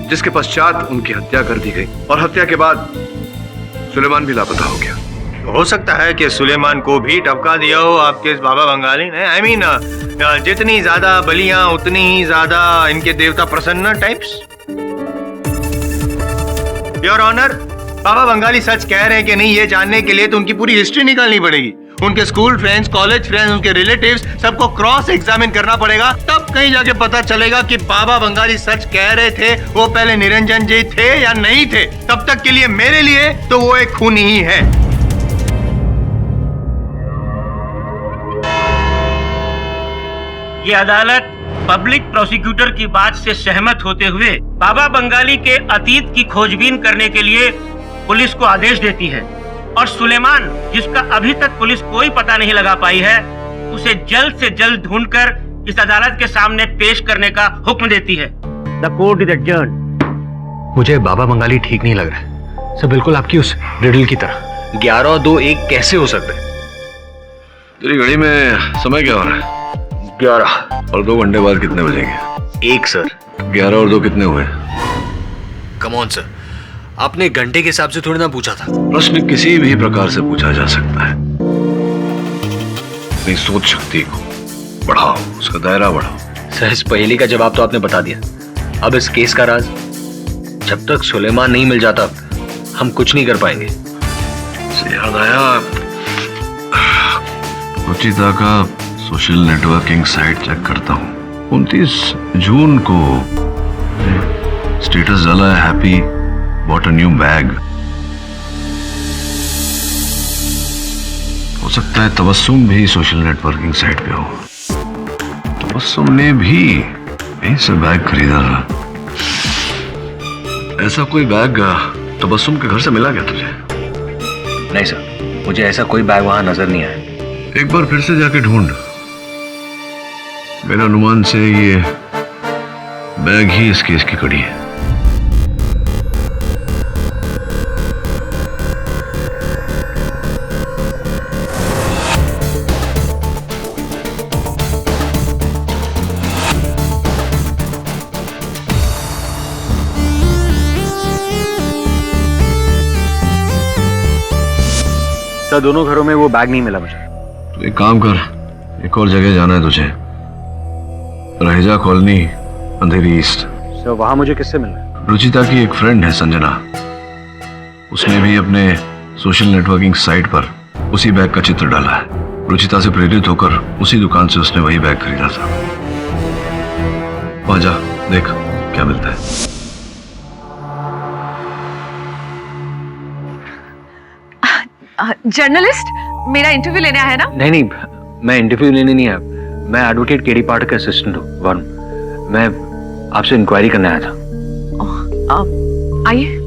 जिसके पश्चात उनकी हत्या कर दी गई और हत्या के बाद सुलेमान भी लापता हो गया। हो सकता है कि सुलेमान को भी टपका दिया हो आपके इस बाबा बंगाली ने। आई मीन जितनी ज्यादा बलियां उतनी ही ज्यादा इनके देवता प्रसन्न टाइप्स। योर ऑनर, बाबा बंगाली सच कह रहे हैं कि नहीं, ये जानने के लिए तो उनकी पूरी हिस्ट्री निकालनी पड़ेगी। उनके स्कूल फ्रेंड्स, कॉलेज फ्रेंड्स, उनके रिलेटिव्स सबको क्रॉस एग्जामिन करना पड़ेगा, तब कहीं जाके पता चलेगा कि बाबा बंगाली सच कह रहे थे, वो पहले निरंजन जी थे या नहीं थे। तब तक के लिए मेरे लिए तो वो एक खूनी ही है। ये अदालत पब्लिक प्रोसिक्यूटर की बात से सहमत होते हुए बाबा बंगाली के अतीत की खोजबीन करने के लिए पुलिस को आदेश देती है और सुलेमान, जिसका अभी तक पुलिस कोई पता नहीं लगा पाई है, उसे जल्द से जल्द ढूंढकर इस अदालत के सामने पेश करने का हुक्म देती है। The court is adjourned. मुझे बाबा बंगाली ठीक नहीं लग रहा है सर, बिल्कुल आपकी उस रिडल की तरह। 11 और 2 1 कैसे हो सकता है? तेरी घड़ी में समय क्या हो रहा है? 11 और 2 घंटे बाद कितने बजेंगे? 1 सर। 11 और 2 कितने हुए? कम ऑन सर, आपने घंटे के हिसाब से थोड़ी ना पूछा था। प्रश्न किसी भी प्रकार से पूछा जा सकता है। अपनी सोच शक्ति को बढ़ाओ, उसका दायरा बढ़ाओ। सर, इस पहेली का जवाब तो आपने बता दिया। अब इस केस का राज, जब तक सुलेमान नहीं मिल जाता हम कुछ नहीं कर पाएंगे। से याद आया, रुचिता का सोशल नेटवर्किंग साइट चेक करता हूँ। 29 जून को स्टेटस डाला है, happy bought a new bag. हो सकता है तबस्सुम भी सोशल नेटवर्किंग साइट पे हो। तबस्सुम ने भी यहीं से बैग खरीदा था। ऐसा कोई बैग तबस्सुम के घर से मिला क्या तुझे? नहीं सर, मुझे ऐसा कोई बैग वहां नजर नहीं आया। एक बार फिर से जाके ढूंढ। मेरे अनुमान से ये बैग ही इस केस की कड़ी है। सर, दोनों घरों में वो बैग नहीं मिला मुझे। तो एक काम कर, एक और जगह जाना है तुझे, रहेजा कॉलोनी, अंधेरी ईस्ट। सर, वहां मुझे किससे मिलना? रुचिता की एक फ्रेंड है संजना, उसने भी अपने सोशल नेटवर्किंग साइट पर उसी बैग का चित्र डाला है। रुचिता से प्रेरित होकर उसी दुकान से उसने वही बैग खरीदा था। वहां जा, देख क्या मिलता है। जर्नलिस्ट, मेरा इंटरव्यू लेने आया है ना? नहीं, मैं इंटरव्यू लेने नहीं आया। मैं एडवोकेट केडी पाठक का असिस्टेंट हूँ वरुण। मैं आपसे इंक्वायरी करने आया था। आइए।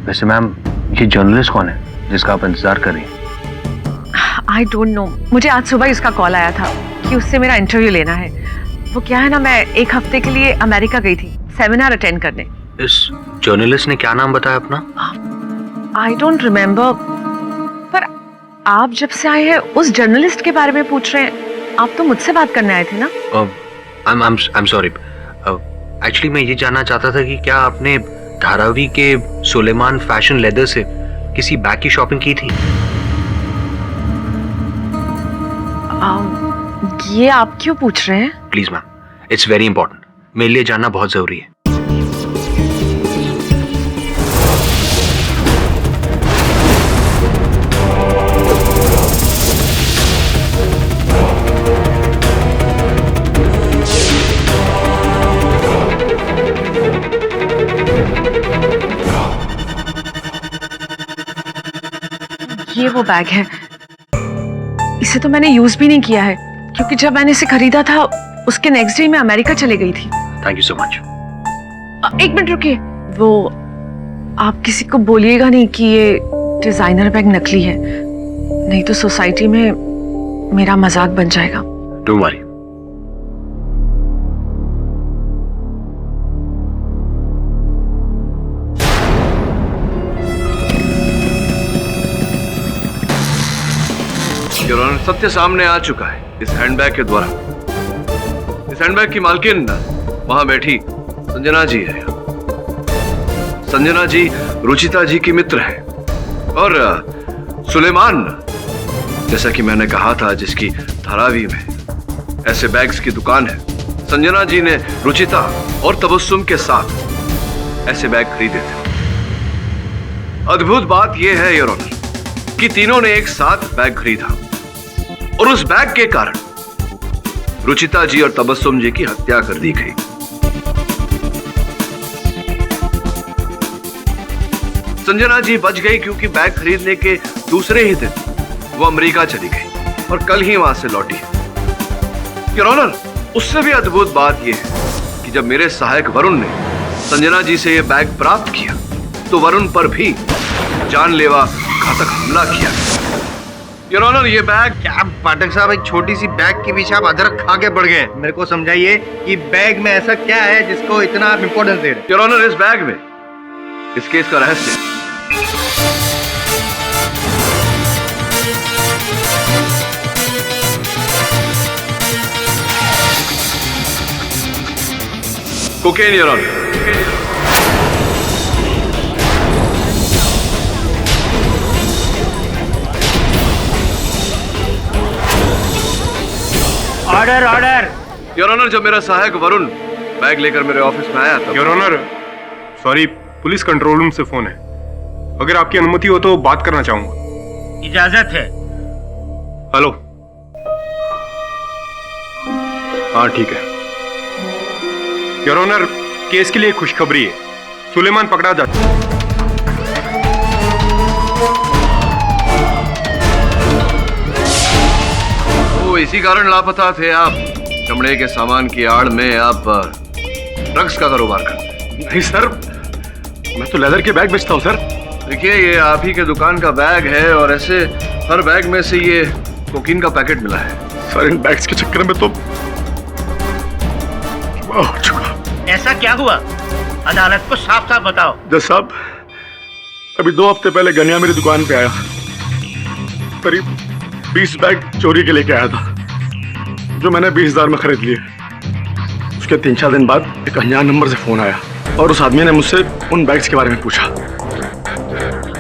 वैसे मैम, ये जर्नलिस्ट कौन है जिसका आप इंतजार कर रही हैं? आई डोंट नो, मुझे आज सुबह इसका कॉल आया था कि उससे मेरा इंटरव्यू लेना है। वो क्या है ना, मैं एक हफ्ते के लिए अमेरिका गई थी सेमिनार अटेंड करने। इस जर्नलिस्ट ने क्या नाम बताया अपना? आई डोंट रिमेम्बर, पर आप जब से आए हैं उस जर्नलिस्ट के बारे में पूछ रहे हैं। आप तो मुझसे बात करने आए थे ना? I'm sorry. एक्चुअली मैं ये जानना चाहता था कि क्या आपने धारावी के सुलेमान फैशन लेदर से किसी बैग की शॉपिंग की थी? ये आप क्यों पूछ रहे हैं? Please ma'am, it's very important. मेरे लिए जानना बहुत जरूरी है। ये वो बैग है। इसे तो मैंने यूज भी नहीं किया है, क्योंकि जब मैंने इसे खरीदा था उसके नेक्स्ट डे मैं अमेरिका चली गई थी। Thank you so much. एक मिनट रुकिए। वो आप किसी को बोलिएगा नहीं कि ये डिजाइनर बैग नकली है, नहीं तो सोसाइटी में मेरा मजाक बन जाएगा। Don't worry. योर ऑनर, सत्य सामने आ चुका है इस हैंडबैग के द्वारा। इस हैंडबैग की मालकिन वहां बैठी संजना जी है। संजना जी रुचिता जी की मित्र है और सुलेमान, जैसा कि मैंने कहा था, जिसकी धारावी में ऐसे बैग्स की दुकान है, संजना जी ने रुचिता और तबस्सुम के साथ ऐसे बैग खरीदे थे। अद्भुत बात यह है योर ऑनर कि तीनों ने एक साथ बैग खरीदा और उस बैग के कारण रुचिता जी और तबस्सुम जी की हत्या कर दी गई। संजना जी बच गई क्योंकि बैग खरीदने के दूसरे ही दिन वो अमेरिका चली गई और कल ही वहां से लौटी। योर ऑनर, उससे भी अद्भुत बात यह है कि जब मेरे सहायक वरुण ने संजना जी से यह बैग प्राप्त किया तो वरुण पर भी जानलेवा घातक हमला किया। योर ऑनर, ये बैग, क्या पाठक साहब, एक छोटी सी बैग के पीछे आप अदरक खा के पड़ गए। मेरे को समझाइए कि बैग में ऐसा क्या है जिसको इतना आप इंपॉर्टेंस दे रहे हैं। योर ऑनर, इस बैग में इस केस का रहस्य cocaine. Your honour, order order. Your honour, जब मेरा सहायक वरुण बैग लेकर मेरे ऑफिस में आया था। Your honour, sorry, police control room से फोन है। अगर आपकी अनुमति हो तो बात करना चाहूंगा। इजाजत है। हेलो। हाँ ठीक है। योर ऑनर, केस के लिए खुशखबरी है, सुलेमान पकड़ा जा चुका। इसी कारण लापता थे आप। चमड़े के सामान की आड़ में आप ड्रग्स का कारोबार करते। नहीं सर, मैं तो लेदर के बैग बेचता हूँ सर। देखिए, ये आप ही के दुकान का बैग है और ऐसे हर बैग में से ये कोकीन का पैकेट मिला है। सर, इन बैग्स के चक्कर में तो हो चुका। ऐसा क्या हुआ? अदालत को साफ साफ बताओ। जज साहब, अभी 2 हफ्ते पहले गनिया मेरी दुकान पे आया, करीब 20 बैग चोरी के लेके आया था, जो मैंने 20,000 में खरीद लिए। उसके 3-4 दिन बाद एक अनजान नंबर से फोन आया और उस आदमी ने मुझसे उन बैग्स के बारे में पूछा।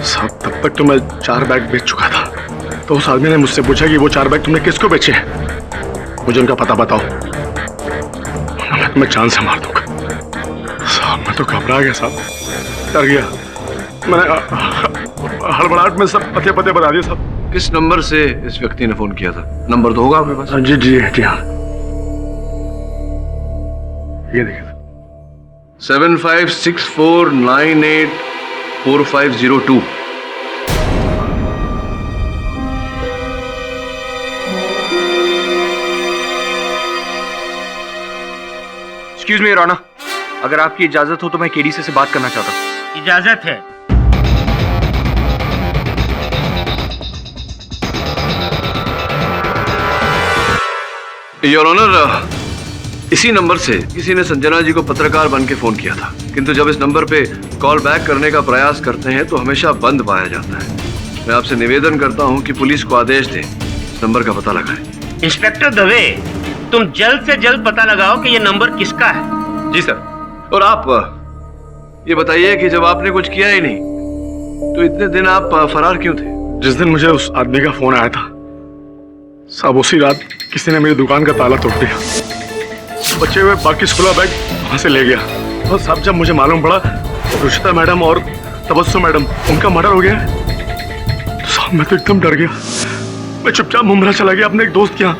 साहब, तब तक तो मैं 4 बैग बेच चुका था। तो उस आदमी ने मुझसे पूछा कि वो 4 बैग तुमने किसको बेचे हैं, मुझे उनका पता बताओ, मैं तुम्हें जान से मार दूंगा। साहब, मैं तो घबरा गया साहब, डर गया। मैंने हड़बड़ाहट में सब पते बता दिए साहब। किस नंबर से इस व्यक्ति ने फोन किया था? नंबर तो होगा आपके पास? जी जी जी हाँ, ये देखिए। 7564984502। एक्सक्यूज मी राणा, अगर आपकी इजाजत हो तो मैं केडी से बात करना चाहता हूँ। इजाजत है। योर ऑनर, इसी नंबर से किसी ने संजना जी को पत्रकार बन के फोन किया था, किंतु जब इस नंबर पे कॉल बैक करने का प्रयास करते हैं तो हमेशा बंद पाया जाता है। मैं आपसे निवेदन करता हूं कि पुलिस को आदेश दें इस नंबर का पता लगाएं। इंस्पेक्टर दवे, तुम जल्द से जल्द पता लगाओ कि ये नंबर किसका है। जी सर। और आप ये बताइए कि जब आपने कुछ किया ही नहीं तो इतने दिन आप फरार क्यों थे? जिस दिन मुझे उस आदमी का फोन आया था साहब, उसी रात किसी ने मेरी दुकान का ताला तोड़ दिया, बचे हुए बाकी 16 बैग वहां से ले गया। और साहब, जब मुझे मालूम पड़ा रुचिता मैडम और तबस्सुम मैडम उनका मर्डर हो गया तो साहब मैं तो एकदम डर गया। मैं चुपचाप मुंबई चला गया अपने एक दोस्त के यहाँ,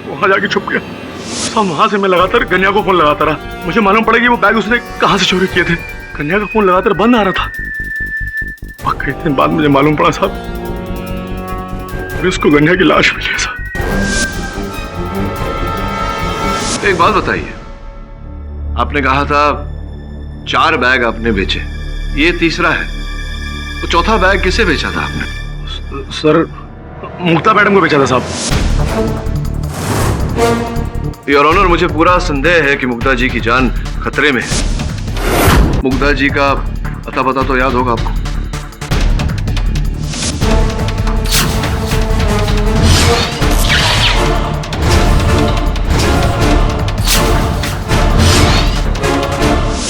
वहां जाके छुप गया। साहब, वहां से मैं लगातार कन्या को फोन लगाता रहा। मुझे मालूम पड़ा कि वो बैग उसने कहाँ से चोरी किए थे। कन्या का फोन लगातार बंद आ रहा था। और कई दिन बाद मुझे मालूम पड़ा साहब, उसको गन्या की लाश मिली है साहब। एक बात बताइए, आपने कहा था 4 बैग आपने बेचे, ये तीसरा है। तो चौथा बैग किसे बेचा था आपने? सर, मुक्ता मैडम को बेचा था साहब। योर ऑनर, मुझे पूरा संदेह है कि मुग्धा जी की जान खतरे में है। मुग्धा जी का अता पता तो याद होगा आपको?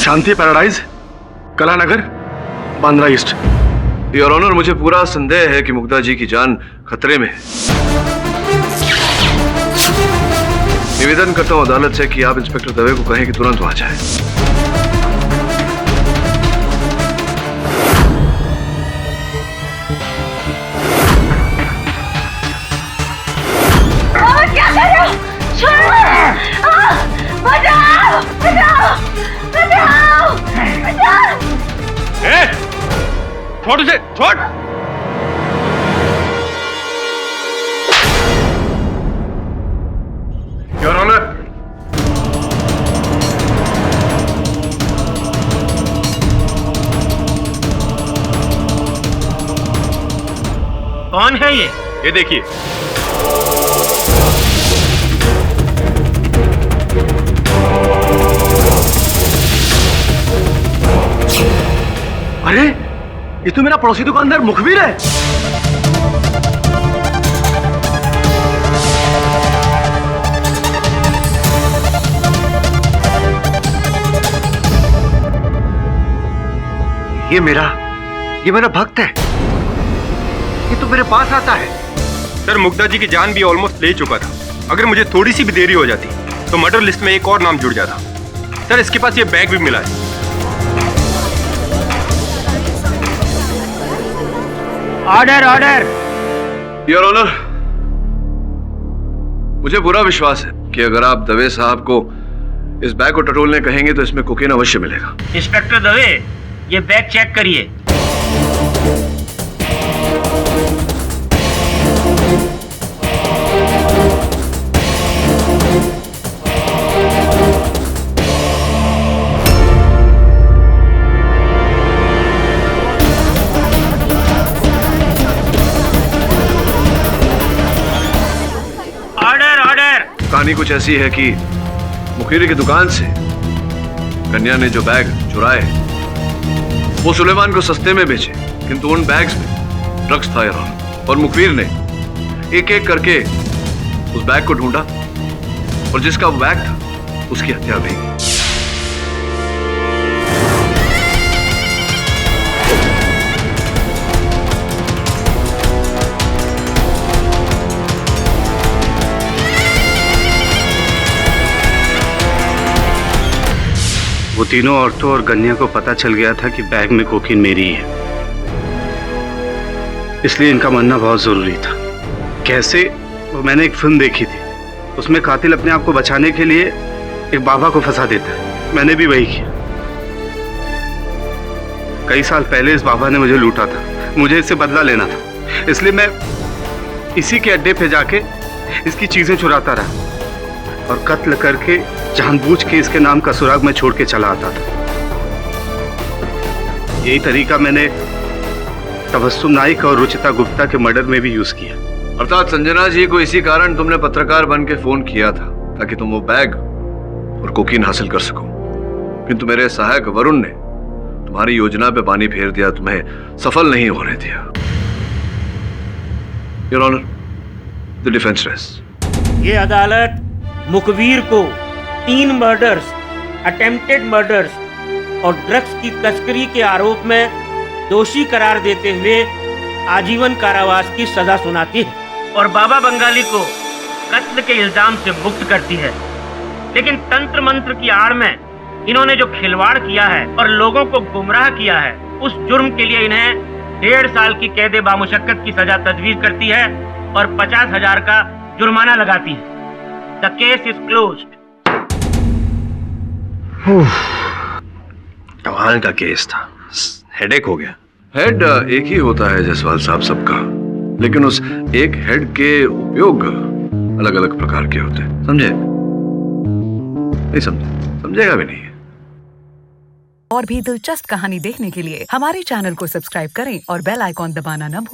Shanti paradise, Kalanagar, Bandra east. Your honour, मुझे पूरा संदेह है कि मुग्धा जी की जान खतरे में है। निवेदन करता हूं अदालत से कि आप इंस्पेक्टर दवे को कहें कि तुरंत वहां जाए। क्या कर रहे हो? छोड़ो! बचाओ! बचाओ! बचाओ! बचाओ! छोड़ उसे, छोड़! योर ऑनर, कौन है ये देखिए। अरे, ये तो मेरा पड़ोसी दुकानदार मुखबिर है। ये मेरा भक्त है। ये तो मेरे पास आता है। सर, मुग्धा जी की जान भी ऑलमोस्ट ले चुका था। अगर मुझे थोड़ी सी भी देरी हो जाती तो मर्डर लिस्ट में एक और नाम जुड़ जाता। सर, इसके पास ये बैग भी मिला है। Order order. योर ऑनर, मुझे पूरा विश्वास है कि अगर आप दवे साहब को इस बैग को टटोलने कहेंगे तो इसमें कोकीन अवश्य मिलेगा। इंस्पेक्टर दवे, ये बैग चेक करिए। कहानी कुछ ऐसी है कि मुखीरी की दुकान से कन्या ने जो बैग चुराए वो सुलेमान को सस्ते में बेचे, किंतु उन बैग्स में ड्रग्स था और मुखीर ने एक एक करके उस बैग को ढूंढा और जिसका वो बैग था उसकी हत्या भी की। वो तीनों औरतों और गन्या को पता चल गया था कि बैग में कोकीन मेरी है, इसलिए इनका मरना बहुत जरूरी था। कैसे? वो मैंने एक फिल्म देखी थी, उसमें कातिल अपने आप को बचाने के लिए एक बाबा को फंसा देता है। मैंने भी वही किया। कई साल पहले इस बाबा ने मुझे लूटा था, मुझे इससे बदला लेना था, इसलिए मैं इसी के अड्डे पे जाके इसकी चीजें चुराता रहा और कत्ल करके जानबूझ के इसके नाम का सुराग में छोड़ के चला आता था। यही तरीका मैंने तबस्सुम नाइक और रुचिता गुप्ता के मर्डर में भी यूज किया। अर्थात संजना जी को इसी कारण तुमने पत्रकार बन के फोन किया था ताकि तुम वो बैग और कोकीन हासिल कर सको, किंतु मेरे सहायक वरुण ने तुम्हारी योजना पे पानी फेर दिया, तुम्हें सफल नहीं होने दिया। Your honour, the defence rest. ये अदालत मुखबिर को 3 मर्डर्स, अटेम्प्टेड मर्डर्स और ड्रग्स की तस्करी के आरोप में दोषी करार देते हुए आजीवन कारावास की सजा सुनाती है और बाबा बंगाली को कत्ल के इल्जाम से मुक्त करती है। लेकिन तंत्र मंत्र की आड़ में इन्होंने जो खिलवाड़ किया है और लोगों को गुमराह किया है, उस जुर्म के लिए इन्हें 1.5 साल की कैद बामुशक्कत की सजा तजवीज करती है और 50,000 का जुर्माना लगाती है। The case is closed. कमाल का केस था, हेडेक हो गया। हेड एक ही होता है जायसवाल साहब सबका, लेकिन उस एक हेड के उपयोग अलग अलग प्रकार के होते हैं, समझे? नहीं समझे, समझेगा भी नहीं। और भी दिलचस्प कहानी देखने के लिए हमारे चैनल को सब्सक्राइब करें और बेल आइकॉन दबाना न भूलें।